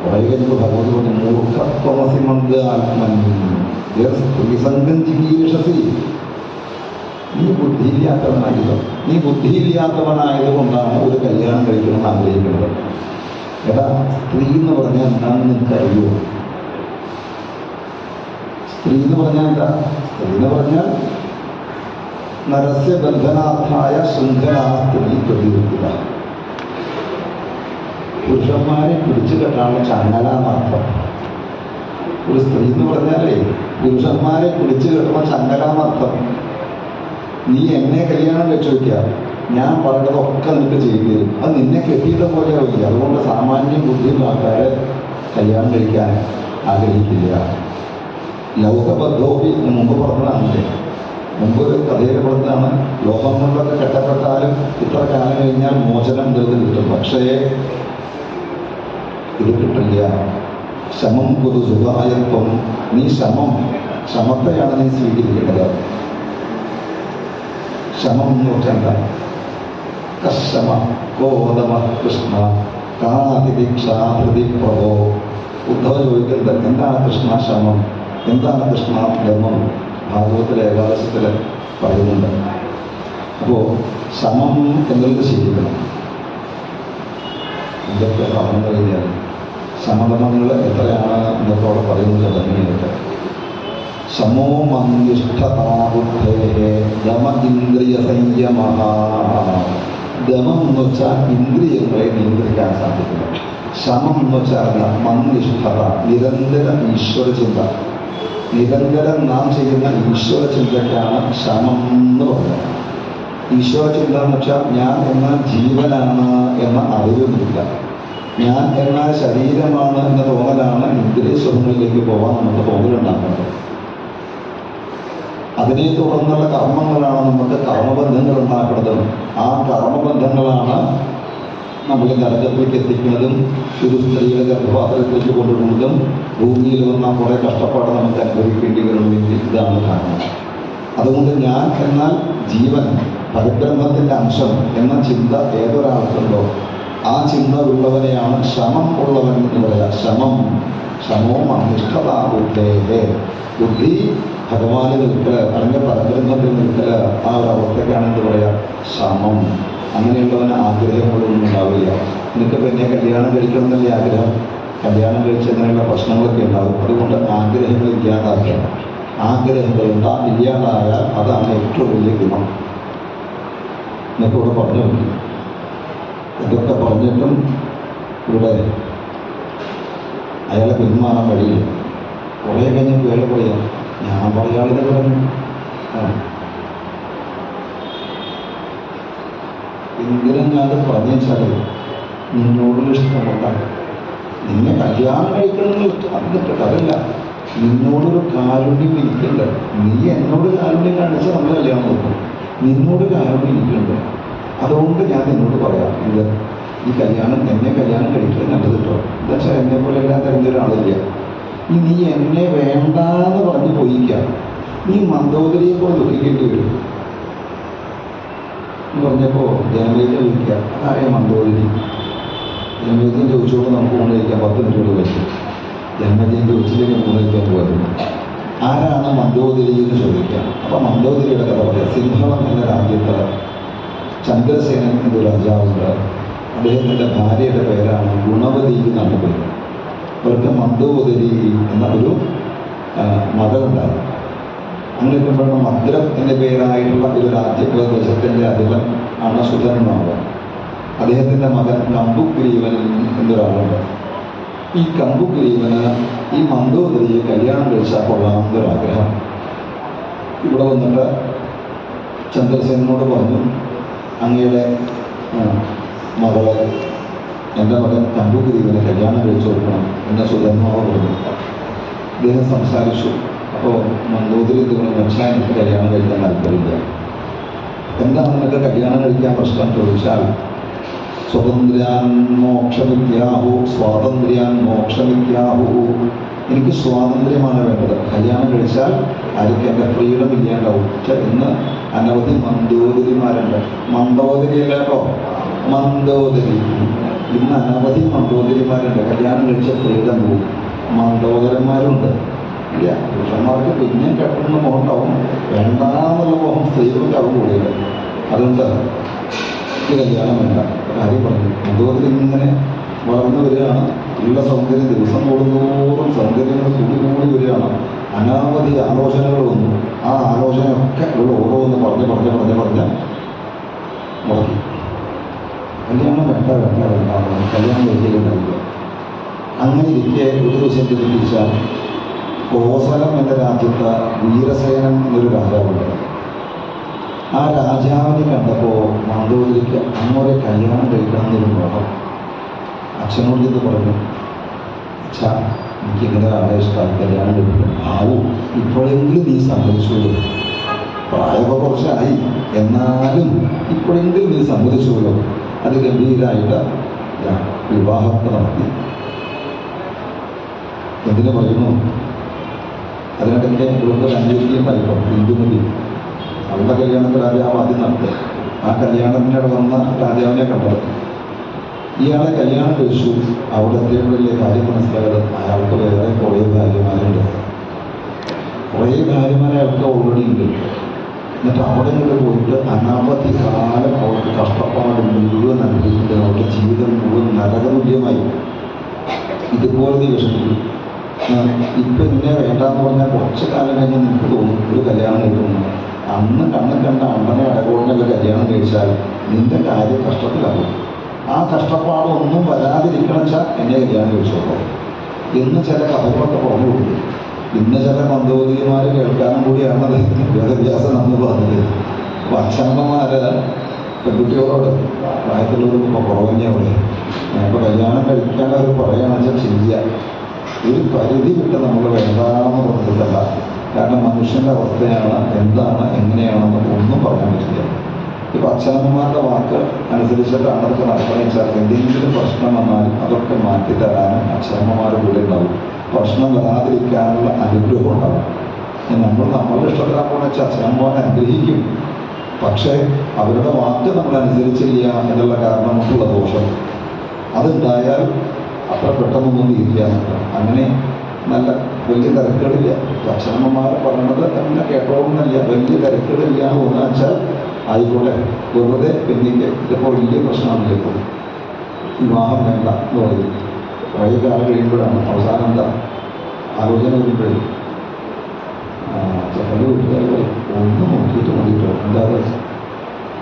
കുറേ കഴിഞ്ഞപ്പോൾ ഭഗവതി പറഞ്ഞു, മൂർഖത്വമസി മന്ദ ആത്മൻ സ്ത്രീസംഗം ചികീർഷസി. നീ ബുദ്ധിയില്ലാത്തവനായതുകൊണ്ടാണ് ഒരു കല്യാണം കഴിക്കണമെന്ന് ആഗ്രഹിക്കുന്നത്. എടാ, സ്ത്രീ എന്ന് പറഞ്ഞാൽ എന്താണെന്ന് നിനക്കറിയുമോ? സ്ത്രീ എന്ന് പറഞ്ഞാൽ എന്താ? സ്ത്രീ എന്ന് പറഞ്ഞാൽ നരസ്യ ബന്ധനാർത്ഥായ ശൃംഖലാ സ്ത്രീ പ്രതിനിധിത. പുരുഷന്മാരെ പിടിച്ചു കെട്ടാനുള്ള ചങ്ങലാന്നർത്ഥം. ഒരു സ്ത്രീ എന്ന് പറഞ്ഞാലേ പുരുഷന്മാരെ പിടിച്ചു കെട്ടുന്ന ചങ്ങലാന്നർത്ഥം. നീ എന്നെ കല്യാണം കഴിച്ചു വയ്ക്കുക, ഞാൻ പറയുന്നതൊക്കെ നിനക്ക് ചെയ്തു തരും. അത് നിന്നെ കെട്ടിയിട്ട പോലെ ആവില്ല. അതുകൊണ്ട് സാമാന്യം ബുദ്ധിയുള്ള ആൾക്കാരെ കല്യാണം കഴിക്കാൻ ആഗ്രഹിക്കില്ല. ലൗകബദ്ധോപി മുമ്പ് പറഞ്ഞതാണല്ലേ, മുമ്പ് കഥയിൽ പറഞ്ഞതാണ്. ലോകം കൊണ്ടൊക്കെ കെട്ടപ്പെട്ടാലും ഇത്ര കാലം കഴിഞ്ഞാൽ മോചനം ദൈവം കിട്ടും. പക്ഷേ ഇത് കിട്ടില്ല. ശമം പൊതു സുഖായത്വം. നീ ശമത്തെയാണ് നീ സ്വീകരിക്കേണ്ടത്. ശമം എന്ന് വെച്ചാൽ എന്താ? കശമ ഗോതമ കൃഷ്ണ കാതിദീക്ഷാധൃതി പ്രഭോ. ഉദ്ധവ ചോദിക്കുന്നത് എന്താണ് കൃഷ്ണ ശമം, എന്താണ് കൃഷ്ണ ധർമ്മം? ഭാഗവത്തിലെ ഏകാദശത്തിൽ പറയുന്നുണ്ട്. അപ്പോൾ ശമം എന്നുള്ളത് ശീലിക്കണം. ഇതൊക്കെ പറഞ്ഞു കഴിഞ്ഞാൽ സമധർമ്മങ്ങൾ എത്രയാണ് എന്നൊക്കെ അവിടെ പറയുന്നത് ഭംഗിയായിട്ട്. സമോ മന്ദിഷ്ഠതാബുദ്ധേ ദമ ഇന്ദ്രിയ സംയമ. ദമം എന്ന് വെച്ചാൽ ഇന്ദ്രിയങ്ങളെ നിയന്ത്രിക്കാൻ സാധിക്കില്ല. ശമം എന്ന് വെച്ചാൽ മന്ദിഷ്ഠത, നിരന്തര ഈശ്വര ചിന്ത. നിരന്തരം നാം ചെയ്യുന്ന ഈശ്വര ചിന്തയ്ക്കാണ് ശമം എന്ന് പറയുന്നത്. ഈശ്വര ചിന്ത എന്ന് വെച്ചാൽ ഞാൻ എന്നാൽ ജീവനാണ് എന്ന അറിവുമില്ല, ഞാൻ എന്നാൽ ശരീരമാണ് എന്ന തോന്നലാണ് ഇന്ദ്രിയ സുഖങ്ങളിലേക്ക് പോകാൻ നമുക്ക് തോന്നലുണ്ടാക്കുന്നത്. അതിനെ തുടർന്നുള്ള കർമ്മങ്ങളാണ് നമുക്ക് കർമ്മബന്ധങ്ങൾ ഉണ്ടാക്കുന്നതും. ആ കർമ്മബന്ധങ്ങളാണ് നമ്മളെ നരകത്തിലേക്ക് എത്തിക്കുന്നതും ഒരു സ്ത്രീയുടെ ഗർഭപാത്രത്തിലേക്ക് കൊണ്ടുവരുന്നതും ഭൂമിയിൽ വന്ന കുറേ കഷ്ടപ്പാട് നമുക്ക് അനുഭവിക്കേണ്ടി വരണമെങ്കിൽ ഇതാണ് കാരണം. അതുകൊണ്ട് ഞാൻ എന്നാൽ ജീവൻ, പരബ്രഹ്മത്തിൻ്റെ അംശം എന്ന ചിന്ത ഏതൊരാൾക്കുണ്ടോ ആ ചിന്ത ഉള്ളവനെയാണ് ശമം ഉള്ളവൻ എന്ന് പറയാം. ശമോ അനിഷ്ഠതാബുദ്ധേ. ബുദ്ധി ഭഗവാനിൽ നിൽക്കല് അല്ലെങ്കിൽ പരബ്രഹ്മത്തിൽ നിൽക്കല്, ആ ഒരു അവസ്ഥയ്ക്കാണ് എന്ത് പറയാ ശമം. അങ്ങനെയുള്ളവന് ആഗ്രഹങ്ങളൊന്നും ഉണ്ടാവില്ല. നിനക്ക് പിന്നെ കല്യാണം കഴിക്കണം എന്നല്ലേ ആഗ്രഹം? കല്യാണം കഴിച്ചതിനുള്ള പ്രശ്നങ്ങളൊക്കെ ഉണ്ടാവും. അതുകൊണ്ട് ആഗ്രഹങ്ങൾ ഇല്ലാതാക്കുക. ആഗ്രഹങ്ങൾ ഇല്ലാതായാൽ അതാണ് ഏറ്റവും വലിയ ഗുണം. എന്നൊക്കെ ഇവിടെ പറഞ്ഞു. ഇതൊക്കെ പറഞ്ഞിട്ടും ഇവിടെ അയാളെ പിന്മാറാൻ വഴിയില്ല. കുറേ കഴിഞ്ഞപ്പോൾ അയാൾ പറയാം, ഞാൻ പറയാളിനെ പറഞ്ഞു. എന്തിനും ഞാൻ പറഞ്ഞു വെച്ചാൽ നിന്നോടുള്ള ഇഷ്ടമുണ്ടാകും. നിന്നെ കല്യാണം കഴിക്കണമെന്ന് ഇഷ്ടം അതിട്ട് അതല്ല, നിന്നോടൊരു കാരുണ്യം എനിക്കുണ്ട്. നീ എന്നോട് കാരുണ്യം കാണിച്ചാൽ നമ്മൾ കല്യാണം നോക്കും. നിന്നോട് കാരുണ്യം എനിക്കുണ്ട്. അതുകൊണ്ട് ഞാൻ നിന്നോട് പറയാം, ഇത് ഈ കല്യാണം എന്നെ കല്യാണം കഴിക്കാൻ നല്ലത് കേട്ടോ. എന്താ വെച്ചാൽ എന്നെ പോലെ എല്ലാം തെരഞ്ഞൊരാളില്ല. നീ എന്നെ വേണ്ടാന്ന് പറഞ്ഞ് പോയിക്കാം, നീ മന്ദോദരിയെ പോലെ ദുഃഖിക്കേണ്ടി വരും എന്ന് പറഞ്ഞപ്പോൾ ജനമേജയെ വിളിക്കുക. അതായ മന്ദോദരി. ജനമേജയും ചോദിച്ചോണ്ട് നമുക്ക് ഊണ് കഴിക്കാൻ 10 മിനിറ്റ് കഴിച്ചു. ജന്മജയം ചോദിച്ചില്ലെങ്കിൽ ഊണ് കഴിക്കാൻ പോകാറുണ്ട്. ആരാണ് മന്ദോദരി എന്ന് ചോദിക്കാം. അപ്പം മന്ദോദരിയുടെ കഥ പറയാം. സിംഹളം എന്ന രാജ്യത്ത് ചന്ദ്രസേനൻ എന്നൊരു രാജാവുണ്ട്. അദ്ദേഹത്തിൻ്റെ ഭാര്യയുടെ പേരാണ് ഗുണവതി എന്നാണ് പേര്. അവർക്ക് മന്ദോദരി എന്ന ഒരു മകളുണ്ടായിരുന്നു. അങ്ങനെ ഇരിക്കുമ്പോഴാണ് മദ്രം എന്ന പേരായിട്ടുള്ള ഒരു രാജ്യപ്രദേശത്തിൻ്റെ അധിപൻ ആണ് സുധർമാവ്. അദ്ദേഹത്തിൻ്റെ മകൻ കമ്പുഗ്രീവൻ എന്നൊരാളുണ്ട്. ഈ കമ്പുഗ്രീവന് ഈ മന്ദോദരിയെ കല്യാണം കഴിച്ചാൽ കൊള്ളാമെന്നൊരാഗ്രഹം. ഇവിടെ വന്നിട്ട് ചന്ദ്രസേനോട് പറഞ്ഞു, അങ്ങയുടെ മകളെ എൻ്റെ മകൻ കമ്പുഗ്രീവനെ കല്യാണം കഴിച്ചു കൊടുക്കണം എന്ന സുധർമാവ് പറഞ്ഞു. അദ്ദേഹം സംസാരിച്ചു. അപ്പോൾ മന്ദോദരി എന്തുകൊണ്ട് വെച്ചാൽ എനിക്ക് കല്യാണം കഴിക്കാൻ താല്പര്യമില്ല. എന്താണ് നിനക്ക് കല്യാണം കഴിക്കാൻ പ്രശ്നം ചോദിച്ചാൽ, സ്വാതന്ത്ര്യാൻ മോക്ഷമിത്യാഹു, എനിക്ക് സ്വാതന്ത്ര്യമാണ് വേണ്ടത്. കല്യാണം കഴിച്ചാൽ ആർക്ക് എൻ്റെ ഫ്രീഡം ഇല്ലാണ്ടാവും. ഇന്ന് അനവധി മന്ദോദരിമാരുണ്ട്. മന്ദോദരിയല്ല കേട്ടോ, മന്ദോദരി. ഇന്ന് അനവധി മന്ദോദരിമാരുണ്ട്. കല്യാണം കഴിച്ച ഫ്രീഡം പോവും. മന്ദോദരന്മാരുണ്ട്. ഇല്ല, പുരുഷന്മാർക്ക് പിന്നെ കെട്ടുന്ന മോഹമുണ്ടാവും. വേണ്ടാന്നുള്ള മോഹം സ്ത്രീകൾക്ക് അത് കൂടിയില്ല. അതുകൊണ്ട് ഈ കല്യാണം വേണ്ട. കാര്യം പറഞ്ഞു. മന്ദോദരി ഇങ്ങനെ വളർന്നു വരികയാണ്. ഉള്ള സൗന്ദര്യം ദിവസം കൂടുന്തോറും സൗന്ദര്യങ്ങൾ കൂടി വരികയാണ്. അനാവധി ആലോചനകൾ വന്നു. ആ ആലോചനയൊക്കെ ഇവിടെ ഓരോന്ന് പറഞ്ഞ് മുടക്കി. കല്യാണം വേണ്ട കല്യാണം കഴിക്കുന്നില്ല. അങ്ങനെ ഇരിക്കെ ഒരു ദിവസം ചിന്തിച്ചാൽ, കോസലം എന്ന രാജ്യത്ത് വീരസേനൻ എന്നൊരു രാജാവുണ്ട്. ആ രാജാവിനെ കണ്ടപ്പോൾ മന്ദോദരിക്ക് അങ്ങോട്ട് കല്യാണം കഴിക്കണം എന്നൊരു മോഹം. അച്ഛനോട് ഇത് പറഞ്ഞു, അച്ഛാ എനിക്ക് ഇങ്ങനെ ഒരാളെ ഇഷ്ടമാണ്, കല്യാണം കഴിക്കണം. ആവും, ഇപ്പോഴെങ്കിലും നീ സമ്മതിച്ചോളൂ. പ്രായമൊക്കെ കുറച്ചായി, എന്നാലും ഇപ്പോഴെങ്കിലും നീ സമ്മതിച്ചോളൂ. അത് ഗംഭീരമായിട്ട് വിവാഹത്തെ നടത്തി. എന്തിനു പറയുന്നു? അതിനിടയ്ക്ക് ഇവർക്ക് അന്വേഷിക്കുകയും പറയുമ്പോൾ ഇന്ദുമതി അവളുടെ കല്യാണത്തിൽ രാജാവ് ആദ്യം നടത്തുക. ആ കല്യാണത്തിനോട് വന്ന രാജാവിനെ കണ്ടത്. ഇയാളെ കല്യാണം കഴിച്ചു. അവിടെ ഏറ്റവും വലിയ കാര്യം മനസ്സിലായത് അയാൾക്ക് വേറെ കുറേ ഭാര്യമാരുണ്ട്. കുറേ ഭാര്യമാരെ അയാൾക്ക് ഓൾറെഡി ഉണ്ട്. എന്നിട്ട് അവിടെ നിന്ന് പോയിട്ട് അനാവധി കാലം അവർക്ക് കഷ്ടപ്പാട് മുഴുവൻ അനുഭവിക്കുന്നത്, അവരുടെ ജീവിതം മുഴുവൻ നരകം ചോദ്യമായി. ഇതുപോലെ നീ വിഷമിക്കും. ഇപ്പം എന്നെ വേണ്ടാന്ന് പറഞ്ഞാൽ കുറച്ച് കാലം കഴിഞ്ഞ് നിനക്ക് തോന്നും ഒരു കല്യാണം കഴിക്കുന്നു. അന്ന് കണ്ണിൽ കണ്ട അണ്ണനെ അടകോടിനൊക്കെ കല്യാണം കഴിച്ചാൽ നിന്റെ കാര്യം കഷ്ടത്തിലാകും. ആ കഷ്ടപ്പാടൊന്നും വരാതിരിക്കണം വെച്ചാൽ എന്നെ കല്യാണം കഴിച്ചോളൂ എന്ന് ചില കഥകളൊക്കെ പറഞ്ഞു കൊടുക്കും. ഇന്ന് ചില മന്ദോദരിമാർ കേൾക്കാനും കൂടിയാണത് വേദവ്യാസം നമ്മൾ പറഞ്ഞത്. അപ്പോൾ അച്ഛനമ്മമാര് പെൺകുട്ടികളോട് പ്രായത്തിലുള്ളവർക്ക് കുറവഞ്ഞോട് അപ്പോൾ കല്യാണം കഴിക്കാൻ അവർ പറയുകയാണെന്ന് വെച്ചാൽ ചെയ്യുക. ഒരു പരിധി വിട്ട് നമ്മൾ വേണ്ടാന്ന് പറഞ്ഞിട്ടല്ല. കാരണം മനുഷ്യൻ്റെ അവസ്ഥയാണ്, എന്താണ്, എങ്ങനെയാണെന്ന് ഒന്നും പറയാൻ പറ്റില്ല. ഇപ്പോൾ അച്ഛനമ്മമാരുടെ വാക്ക് അനുസരിച്ചിട്ടാണ് അതൊക്കെ നടക്കുന്നത് വെച്ചാൽ എന്തെങ്കിലും പ്രശ്നം വന്നാലും അതൊക്കെ മാറ്റിത്തരാനും അച്ഛനമ്മമാരുടെ കൂടെ ഉണ്ടാവും. പ്രശ്നം വരാതിരിക്കാനുള്ള അനുഗ്രഹം ഉണ്ടാവും. നമ്മളുടെ ഇഷ്ടത്തിലാണെന്ന് വെച്ചാൽ അച്ഛനമ്മമാരെ അനുഗ്രഹിക്കും. പക്ഷേ അവരുടെ വാക്ക് നമ്മൾ അനുസരിച്ചില്ല എന്നുള്ള കാരണം കൊണ്ടുള്ള ദോഷം അതുണ്ടായാൽ അത്ര പെട്ടെന്നൊന്നും തീരില്ല. അങ്ങനെ നല്ല വലിയ തിരക്കേടില്ല. അച്ഛനമ്മമാർ പറയുന്നത് തന്നെ കേട്ടോളന്നില്ല, വലിയ തിരക്കേടില്ല എന്ന് തോന്നുക വെച്ചാൽ ആയിക്കോട്ടെ, വെറുതെ പെണ്ണിൻ്റെ ഇതിപ്പോൾ വലിയ പ്രശ്നമാണല്ലോ. ഇപ്പോൾ വിവാഹം വേണ്ട എന്ന് പറയും. കുറേ കാലം കഴിയുമ്പോഴാണ് അവസാനം എന്താ ആലോചന വരുമ്പോഴേ ചെറുത് വീട്ടുകാർ ഒന്ന് നോക്കിയിട്ട് മതിട്ടോ. എന്താ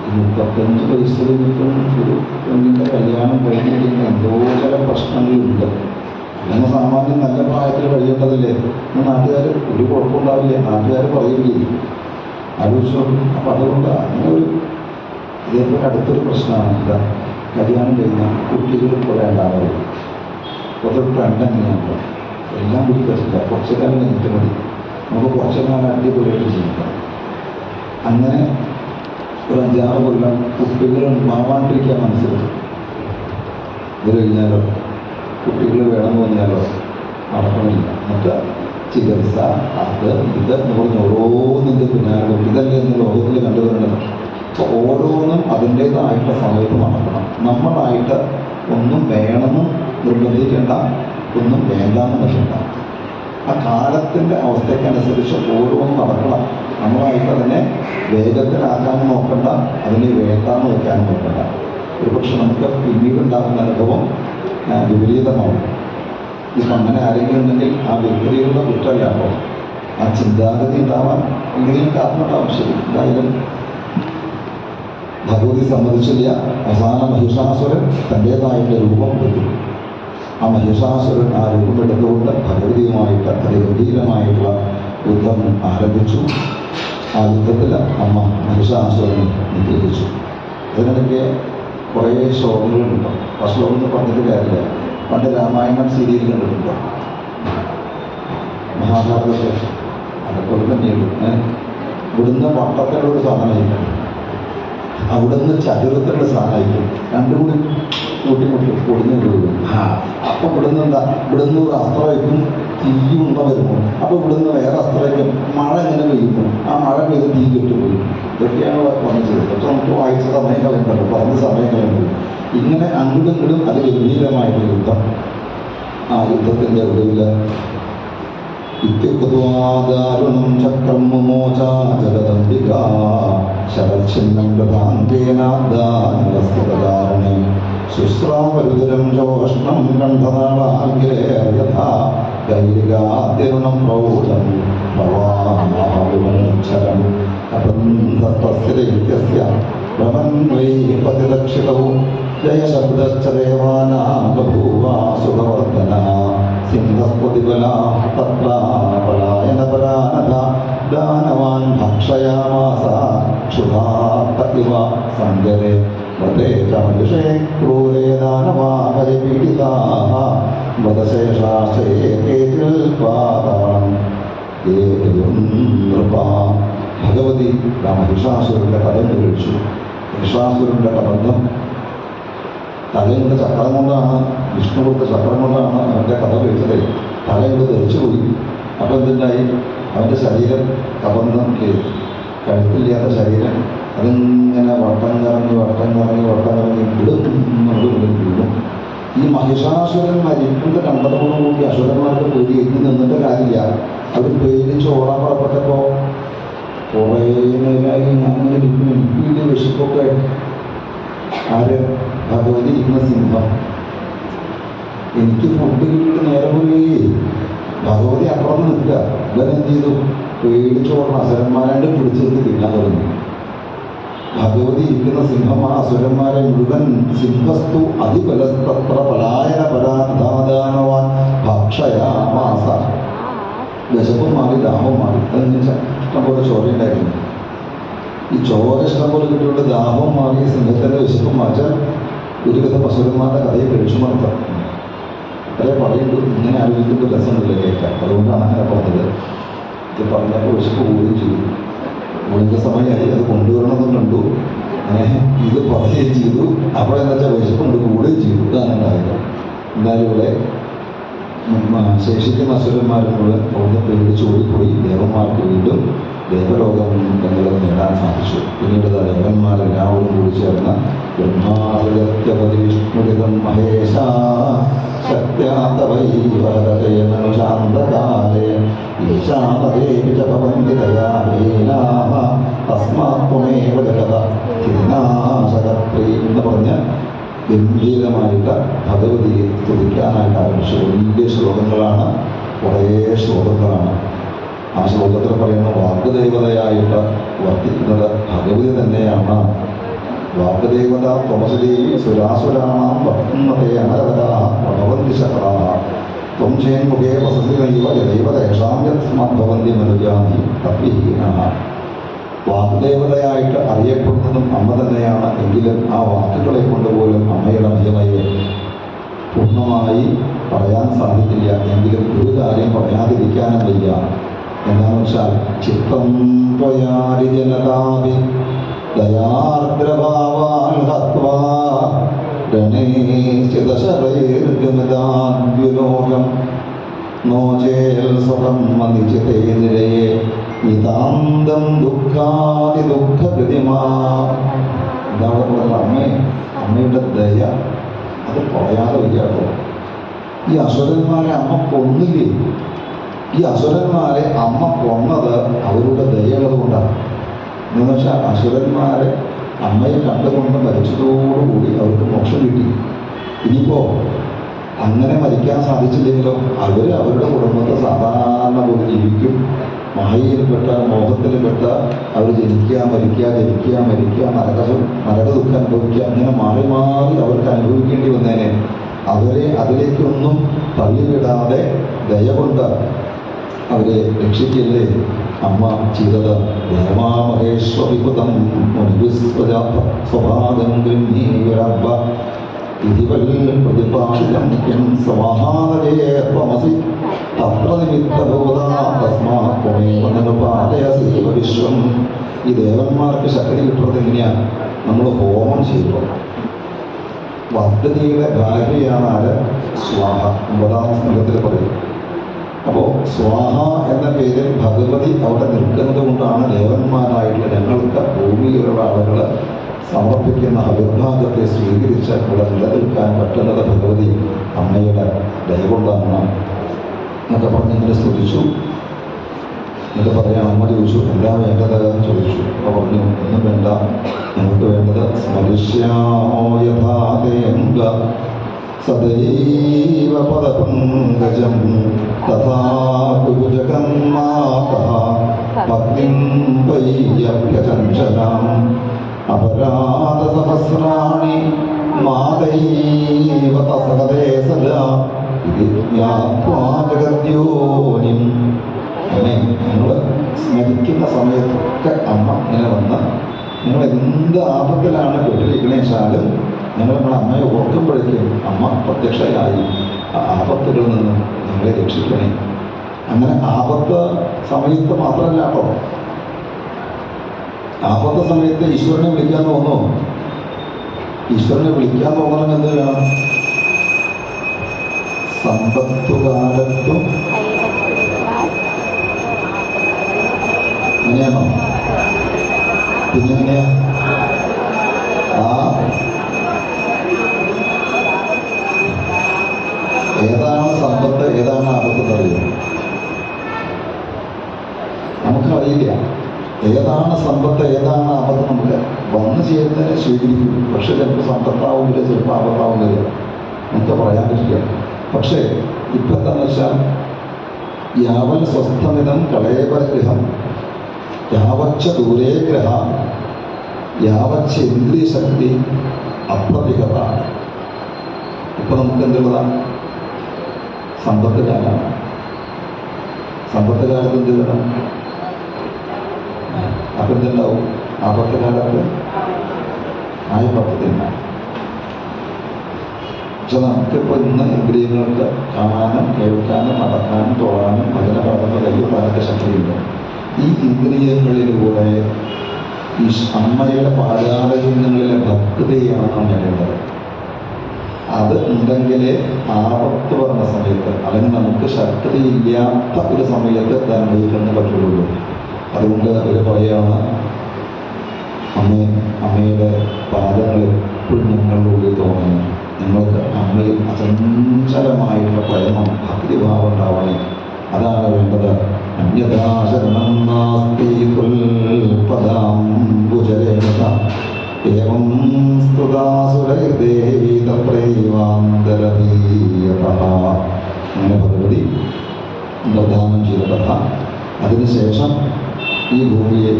35 വയസ്സ് കഴിഞ്ഞിട്ടും ഒരു പെണ്ണിൻ്റെ കല്യാണം കഴിഞ്ഞ് കഴിയുമ്പോൾ എന്തോ ചില പ്രശ്നങ്ങളുണ്ട്. അങ്ങനെ സാമാന്യം നല്ല പ്രായത്തിൽ കഴിയേണ്ടതല്ലേ എന്ന് നാട്ടുകാർ ഒരു കുഴപ്പമുണ്ടാവില്ല, നാട്ടുകാർ പറയില്ലേ, ആലോചിച്ചു. അപ്പം അതുകൊണ്ട് അങ്ങനെ ഒരു ഇതേപോലെ അടുത്തൊരു പ്രശ്നമാണ്. എന്താ കല്യാണം കഴിഞ്ഞാൽ കുട്ടികൾ കുറേ ഉണ്ടാവുക. അതൊരു ട്രെൻഡ് എങ്ങനെയാണ് എല്ലാം കുട്ടികളില്ല. കുറച്ച് കാലം കഴിഞ്ഞിട്ട് മതി, നമുക്ക് കുറച്ച് കാലം അടിപൊളിയായിട്ട് ജീവിക്കാം. അങ്ങനെ ഒരു 5-6 കൊല്ലം കുട്ടികൾ ഉണ്ടാവാണ്ടിരിക്കാൻ മനസ്സിലാക്കും. ഇത് കഴിഞ്ഞാലോ കുട്ടികൾ വേണമെന്ന് പറഞ്ഞാലോ നടക്കണില്ല. എന്നിട്ട് ചികിത്സ അത് ഇത് എന്ന് പറഞ്ഞ് ഓരോന്നിൻ്റെ പിന്നാലെ ഇതല്ലേ എന്ന് ലോകത്തിൽ കണ്ടുവരേണ്ടത്. അപ്പോൾ ഓരോന്നും അതിൻ്റേതായിട്ടുള്ള സമയത്ത് നടക്കണം. നമ്മളായിട്ട് ഒന്നും വേണമെന്ന് നിർബന്ധിക്കേണ്ട, ഒന്നും വേണ്ടാന്ന് വെക്കേണ്ട. ആ കാലത്തിൻ്റെ അവസ്ഥയ്ക്കനുസരിച്ച് ഓരോന്നും നടക്കണം. നമ്മളായിട്ട് അതിനെ വേഗത്തിലാക്കാനും നോക്കണ്ട, അതിനെ വേണ്ടാന്ന് വയ്ക്കാനും നോക്കണ്ട. ഒരുപക്ഷെ നമുക്ക് പിന്നീട് ഉണ്ടാകുന്ന അനുഭവം വിപരീതമാവും. ഇപ്പം അങ്ങനെ ആരെങ്കിലും ഉണ്ടെങ്കിൽ ആ വ്യക്തികളുടെ കുറ്റമല്ല, അപ്പോൾ ആ ചിന്താഗതി ഉണ്ടാവാൻ എന്തെങ്കിലും കാരണം ഉണ്ടാവും. ശരി, എന്തായാലും ഭഗവതി സമ്മതിച്ചില്ല. അവസാന മഹിഷാസുരൻ തൻ്റേതായിട്ടുള്ള രൂപം എടുത്തു. ആ മഹിഷാസുരൻ ആ രൂപം എടുത്തുകൊണ്ട് ഭഗവതിയുമായിട്ട് അതിഗംഭീരമായിട്ടുള്ള യുദ്ധം ആരംഭിച്ചു. ആ യുദ്ധത്തിൽ അമ്മ മഹിഷാസുരനെ നിഗ്രഹിച്ചു. അതിനിടയ്ക്ക് കുറേ ശ്ലോകങ്ങളുണ്ടോ. ആ ശ്ലോകം എന്ന് പറഞ്ഞിട്ട് കാര്യമില്ല. പണ്ട് രാമായണം സീരിയൽ കണ്ടിട്ടുണ്ടോ? മഹാഭാരതത്തെ അതൊക്കെ തന്നെയുള്ളൂ. ഇവിടുന്ന് വട്ടത്തിലുള്ള സാധനമായിരിക്കും, അവിടുന്ന് ചതുരത്തിലുള്ള സാധനമായിരിക്കും. രണ്ടും കൂടി കൂട്ടിമുട്ടി പൊടിഞ്ഞു വീഴും. അപ്പം ഇവിടുന്ന് എന്താ, ഇവിടുന്ന് ഒരു അസ്ത്രമായിരിക്കും തീയുണ്ട വരുമ്പോൾ, അപ്പോൾ ഇവിടുന്ന് വേറെ അസ്ത്രമായിരിക്കും. മഴ ഇങ്ങനെ പെയ്യുന്നു, ആ മഴ പെയ്ത് തീ കെട്ടുപോയി. ഇതൊക്കെയാണ് പറഞ്ഞത്. പക്ഷെ നമുക്ക് വായിച്ച സമയങ്ങളുണ്ടല്ലോ, പറഞ്ഞ സമയങ്ങളുണ്ട്. ഇങ്ങനെ അങ്ങോട്ടും ഇങ്ങോട്ടും അത് ഗംഭീരമായിട്ടുള്ള യുദ്ധം. ആ യുദ്ധത്തിൻ്റെ ഒടുവിൽ ഇത്യുക്തവാദാരുണം ചക്രം മുമോച ജഗദംബിക ശരച്ഛിന്നം പ്രധാന്തേനാദാനവസ്തുതധാരണേ ശുശ്രാവരുദരം ചോഷ്ണം കണ്ഠനാളാഗ്രേയഥാ ഗൈരികാദ്യരുണം പ്രൗഢം പ്രവാഹമാവിവക്ഷരം അബന്ധസ്യ ഭ്രമന്വൈ പതിദക്ഷിതൗ ജയശബ്ദശ്ച ദേവാനാം ബഭൂവ സുഖവർദ്ധനഃ സിംഹസ്പതിബലാ തത്രാപലായനപരാനഘ ദാനവാൻ ഭക്ഷയാമാസ ക്ഷുധാത്ത ഇവ സങ്കരേ വദേ ചമയുഷേ ക്രൂരേ ദാനവാ പരിപീഡിതാഃ വദശേഷാശേ കേതിൽ പാതാളം നൃപാ. ഭഗവതി മഹിഷാസുരൻ്റെ കഥ കഴിച്ചു. മഹിഷാസുരൻ്റെ കബന്ധം തലയുടെ ചക്രം കൊണ്ടാണ്, വിഷ്ണു കൊടുത്ത ചക്രം കൊണ്ടാണ് അവൻ്റെ കഥ കഴിച്ചത്. തലയുടെ തെറിച്ചുപോയി. അപ്പം എന്തുണ്ടായി, അവൻ്റെ ശരീരം കബന്ധം കഴുത്തില്ലാത്ത ശരീരം അതിങ്ങനെ വട്ടം കറങ്ങി വീഴും. ഈ മഹിഷാസുരൻ മരിക്കുന്നത് കണ്ടതോടുകൂടി അസുരന്മാരുടെ പേടി എത്തി നിന്നിട്ട് കാര്യമില്ല. അവർ പേടിച്ച് ഓടാൻ പുറപ്പെട്ടപ്പോൾ കുറേ നേരമായി ഞാനിങ്ങനെ ഇരിക്കുന്നു. എനിക്ക് വലിയ വിശപ്പൊക്കെ. ആര്? ഭഗവതി ഇരിക്കുന്ന സിംഹം. എനിക്ക് ഫുഡ് കിട്ടിയിട്ട് നേരമില്ലേ. ഭഗവതി അപ്പുറത്ത് നിൽക്കുക. ഇവൻ എന്ത് ചെയ്തു? പേടിച്ചോടുന്ന അസുരന്മാരാണ്ട് പിടിച്ചെടുത്ത് തിന്നാൻ തുടങ്ങി. ഭഗവതി ഇരിക്കുന്ന സിംഹം ആ അസുരന്മാരെ മുഴുവൻ സിംഹസ്തു അതിബലസ്തത്ര പലായന പരാധാനവാൻ ഭക്ഷയാമാസ. വിശപ്പും മാറി, ദാഹവും മാറി. അതെന്ന് വെച്ചാൽ ഇഷ്ടംപോലെ ചോരയുണ്ടായിരുന്നു. ഈ ചോര ഇഷ്ടം പോലെ കിട്ടിയോണ്ട് ദാഹവും മാറി, സിംഹത്തിൻ്റെ വിശപ്പും മാറ്റാൻ ഒരുവിധം അസുരന്മാരുടെ കഥയെ കഴിച്ചു നടത്താം. അത്രേ പറയുള്ളൂ. ഇങ്ങനെ ആലോചിക്കുമ്പോൾ രസമില്ല കേൾക്കാം. അതുകൊണ്ടാണ് അങ്ങനെ പറഞ്ഞത്. ഇത് പറഞ്ഞപ്പോൾ വിശപ്പ് കൂടുകയും ചെയ്തു. മുഴുവൻ സമയമായി അത് കൊണ്ടുവരണമെന്നും കണ്ടു. ഇത് പറയുകയും ചെയ്തു. അപ്പോഴെന്ന് വെച്ചാൽ വിശപ്പ് കൊണ്ട് കൂടുകയും ചെയ്തു. ഇതാണ് ഉണ്ടായത്. എന്നാലും ഇവിടെ ശേഷിക്കുന്ന അസുരന്മാരും മുഴുവൻ ഒന്ന് പേടിച്ചോടിപ്പോയി. ദേവന്മാർക്ക് വീണ്ടും ദേവലോകം എന്നുള്ളത് നേടാൻ സാധിച്ചു. പിന്നീട് ദേവന്മാരെല്ലാവരും കൂടി ചേർന്ന ബ്രഹ്മാവിഷ്ണുരിതം മഹേശ ശക്തിയാന്തവൈവരതേനനുശാന്തകാലേ ഈശാനദേവി ജപവന്തി ദയാഹീനാഃ തസ്മാത് ത്വമേവ ജഗത ധിനാശകപ്രീ എന്ന് പറഞ്ഞ് ഗംഭീരമായിട്ട് ഭഗവതിയെ സ്തുതിക്കാനായിട്ട് ആരംഭിച്ചു. വലിയ ശ്ലോകങ്ങളാണ്, കുറേ ശ്ലോകങ്ങളാണ്. ആ ശ്ലോകത്തിൽ പറയുന്ന വാഗ്ദേവതയായിട്ട് വർത്തിക്കുന്നത് ഭഗവതി തന്നെയാണ്. വാഗ്ദേവത ത്വമസുദേവി സുരാസുരാണാം വർത്തുന്നതേ അനരവരാ ഭവന്തി ശക്രാഃ ത്വം ചേന്മുഖേ വസതി നൈവ യദൈവ തേഷാം യസ്മാത് ഭവന്തി മനുജാതി തദ്വിഹീനഃ. വാഗ്ദേവതയായിട്ട് അറിയപ്പെടുന്നതും അമ്മ തന്നെയാണ്. എങ്കിലും ആ വാക്കുകളെ കൊണ്ടുപോലും അമ്മയുടെ മഹിമയെ പൂർണ്ണമായി പറയാൻ സാധിക്കില്ല. എങ്കിലും ഒരു കാര്യം പറയാതിരിക്കാനും വയ്യ. എന്താണെന്ന് വെച്ചാൽ ചിത്തം ത്വയാരി ജനതാവി ദയാർദ്രഭാവാൻ ഹത്വാ ഗണേശിതശരൈർഗമിതാദ്യുലോകം നോചേൽ സ്വഹം മനിചിതേ നിരയേ നിതാന്തം ദുഃഖാതി ദുഃഖഗതിമാ. എന്താണ് പറഞ്ഞത്? അമ്മയുടെ ദയ അത് പറയാതെ വയ്യാട്ടോ. ഈ അസുരന്മാരെ അമ്മ കൊന്നില്ലേ? ഈ അസുരന്മാരെ അമ്മ കൊന്നത് അവരുടെ ദയുള്ളത് കൊണ്ടാണ്. എന്ന് വെച്ചാൽ അസുരന്മാരെ അമ്മയെ കണ്ടുകൊണ്ട് മരിച്ചതോടുകൂടി അവർക്ക് മോക്ഷം കിട്ടി. ഇനിയിപ്പോൾ അങ്ങനെ മരിക്കാൻ സാധിച്ചില്ലെങ്കിലോ അവരുടെ കുടുംബത്തെ സാധാരണ പോലെ ജീവിക്കും. മായയിൽപ്പെട്ട മോഹത്തിൽപ്പെട്ട അവർ ജനിക്കുക മരിക്കുക ജനിക്കുക മരിക്കുക നരക ദുഃഖം അനുഭവിക്കുക, അങ്ങനെ മാറി മാറി അവർക്ക് അനുഭവിക്കേണ്ടി വന്നേനെ. അവരെ അതിലേക്കൊന്നും തള്ളിവിടാതെ ദയ കൊണ്ട് അവരെ രക്ഷിക്കല്ലേ അമ്മ ചെയ്തത്. ദേവാമഹേശ്വരിപുതം സ്വഭാഗം ഗൃഹീരബ്ബ ഇതിവൽ പ്രതിപാദിതം കിം സമാഹാനരേ ത്വമസി തത്ര നിമിത്തഭൂതാ തസ്മാത് ത്വമേവ അനുപാലയസി വിശ്വം. ഈ ദേവന്മാർക്ക് ശക്തി കിട്ടുന്നത് എങ്ങനെയാണ്? നമ്മൾ ഹോമം ചെയ്യുമ്പോൾ. വർദ്ധനിയുടെ ഭാര്യയാണ് ആര്? സ്വാഹ. 9ാം സ്കന്ധത്തിൽ പറയും. അപ്പോൾ സ്വാഹ എന്ന പേരിൽ ഭഗവതി അവിടെ നിൽക്കുന്നത് കൊണ്ടാണ് ദേവന്മാരായിട്ടുള്ള ഞങ്ങൾക്ക് ഭൂമിയിലുള്ള ആളുകൾ സമർപ്പിക്കുന്ന അവിർഭാഗത്തെ സ്വീകരിച്ച് ഇവിടെ നിലനിൽക്കാൻ പറ്റുന്നത് ഭഗവതി അമ്മയുടെ ദയ കൊണ്ടാണ് എന്നൊക്കെ പറഞ്ഞിങ്ങനെ സ്തുതിച്ചു. എന്നിട്ട് പറയാൻ അമ്മ ചോദിച്ചു എന്താ വേണ്ടത് ചോദിച്ചു. അപ്പോൾ പറഞ്ഞു ഒന്നും വേണ്ട, ഞങ്ങൾക്ക് വേണ്ടത് സ്മരിഷ്യാമോ യഥാദേംഗ സദൈവ പദപങ്കജം തഥാ കുരുജകം മാതഃ പത്നിം വൈയഭ്യചഞ്ചലാം അപരാധ സഹസ്രാണി മാതൈവ തസകതേ സദാ ജ്ഞാത്വാ ജഗദ്യോനിം. അമ്മേ, നിങ്ങൾ സ്മരിക്കുന്ന സമയത്തൊക്കെ അമ്മ ഇങ്ങനെ വന്ന് നിങ്ങൾ എന്ത് ആപത്തിലാണ് പെട്ടിരിക്കണേച്ചാലും ഞങ്ങൾ അമ്മയെ ഓർക്കുമ്പോഴേക്കും അമ്മ പ്രത്യക്ഷയായി ആപത്തുകളിൽ നിന്ന് ഞങ്ങളെ രക്ഷിക്കണേ. അങ്ങനെ ആപത്ത് സമയത്ത് മാത്രമല്ല കേട്ടോ, ആപത്ത സമയത്ത് ഈശ്വരനെ വിളിക്കാൻ തോന്നോ? ഈശ്വരനെ വിളിക്കാൻ തോന്നണം എന്ത് വേണം? സമ്പത്തുകാലത്തും അങ്ങനെയാണോ? പിന്നെങ്ങനെയാ? ഏതാണ് സമ്പത്ത് ഏതാണ് ആപത്ത് എന്നറിയോ? നമുക്കറിയില്ല. ഏതാണ് സമ്പത്ത് ഏതാണ് ആപത്ത് നമുക്ക് വന്നു ചേരുന്നതിനെ സ്വീകരിക്കും. പക്ഷെ ചിലപ്പോൾ സമ്പത്താവുന്നില്ല, ചിലപ്പോൾ ആപത്താവുന്നില്ല, നമുക്ക് പറയാൻ പറ്റില്ല. പക്ഷേ ഇപ്പം എന്താണെന്ന് വെച്ചാൽ യാവൽ സ്വസ്ഥമിതം കളേബരഗൃഹം യാവച്ച ദൂരേ ഗ്രഹ യാവച്ച ഇന്ദ്രിയശക്തി അപ്രതികത. ഇപ്പം നമുക്ക് എന്തുള്ളതാണ്? സമ്പത്ത് കാലമാണ്. സമ്പത്ത് കാലത്ത് എന്ത് വേണം? അപ്പം എന്തുണ്ടാവും? ആപത്ത് കാലത്ത് ആയിപ്പത്ത് തിന്നാം. പക്ഷെ നമുക്കിപ്പോൾ ഇന്ന് ഇന്ദ്രിയങ്ങൾക്ക് കാണാനും കേൾക്കാനും നടക്കാനും തൊഴാനും ഭജന പാടുന്ന കയ്യൊടാനൊക്കെ ശക്തിയുണ്ട്. ഈ ഇന്ദ്രിയങ്ങളിലൂടെ ഈ അമ്മയുടെ പാരായണങ്ങളിലെ ഭക്തിയാണ് നാം നേടേണ്ടത്. അത് ഉണ്ടെങ്കിലേ ആപത്ത് പറഞ്ഞ സമയത്ത്, അല്ലെങ്കിൽ നമുക്ക് ശക്തിയില്ലാത്ത ഒരു സമയത്ത് ഇത് അനുഭവിക്കാൻ പറ്റുള്ളൂ. അതുകൊണ്ട് ഒരു പറയുകയാണ്, അമ്മയുടെ പാദങ്ങൾ എപ്പോഴും ഞങ്ങളുടെ ഉള്ളിൽ തോന്നുന്നു. നിങ്ങൾക്ക് അമ്മയിൽ അചഞ്ചലമായിട്ടുള്ള പ്രേമം ഭക്തിഭാവം ഉണ്ടാവണേ. അതാണ് വേണ്ടത്. അന്യഥാശരണം നാസ്തി തുൽപദാംബുജരേണ ഏവം സ്തുതാസുരൈർദേവീതപ്രൈവാന്തരതീയതഃ. അങ്ങനെ ഭഗവതി പ്രദാനം ചെയ്ത കഥ. അതിനുശേഷം ഈ ഭൂമിയെ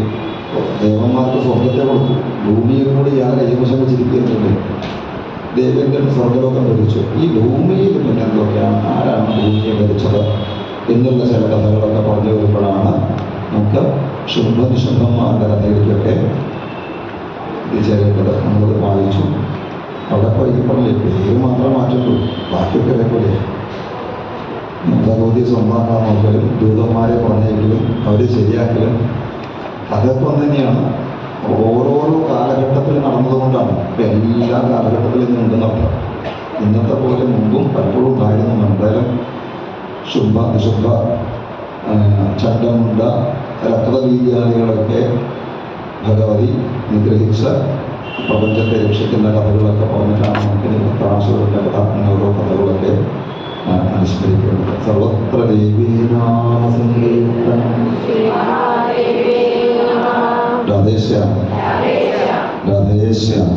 ദേവന്മാർക്ക് സ്വർഗത്തെ കൊടുത്തു. ഭൂമിയെ കൂടി ഇയാൾ കൈവശം വെച്ചിരിക്കുന്നുണ്ട്. ദേവേന്ദ്രൻ സ്വർഗലോകം ഭരിച്ചു. ഈ ഭൂമിയിൽ പിന്നെ എന്തൊക്കെയാണ്, ആരാണ് ഭൂമിയെ ഭരിച്ചത് എന്നുള്ള ചില കഥകളൊക്കെ പറഞ്ഞു വരുമ്പോഴാണ് നമുക്ക് ശുംഭനിശുംഭന്മാരുടെ കഥയിലേക്കൊക്കെ എത്തിച്ചേരേണ്ടത്. നമ്മളത് വായിച്ചു. അവിടെ പറഞ്ഞില്ലേ, പേര് മാത്രം മാറ്റുള്ളൂ, ബാക്കിയൊക്കെ പോലെ ഭഗവതി സ്വന്തമാക്കാൻ നോക്കലും ദൂതന്മാരെ പറഞ്ഞെങ്കിലും അവർ ശരിയാക്കലും അതൊക്കെ ഒന്ന് തന്നെയാണ്. ഓരോരോ കാലഘട്ടത്തിൽ നടന്നതുകൊണ്ടാണ്. ഇപ്പം എല്ലാ കാലഘട്ടത്തിലും ഇന്ന് ഉണ്ടെന്നർത്ഥം. ഇന്നത്തെ പോലെ മുമ്പും പലപ്പോഴും ഉണ്ടായിരുന്നു. എന്തായാലും ശുംഭ നിശുംഭ ചണ്ടമുണ്ട രക്തബീജാദികളൊക്കെ ഭഗവതി നിഗ്രഹിച്ച പ്രപഞ്ചത്തെ രക്ഷിക്കുന്ന കഥകളൊക്കെ പറഞ്ഞിട്ടാണ് നമുക്ക് പ്രാശുരത്തെ കഥ അങ്ങനെ ഓരോ കഥകളൊക്കെ അനുസ്മരിക്കുന്നത്. സർവത്ര ദേവീനാമസങ്കീർത്തനം. രാധേശ്യാം രാധേശ്യാം.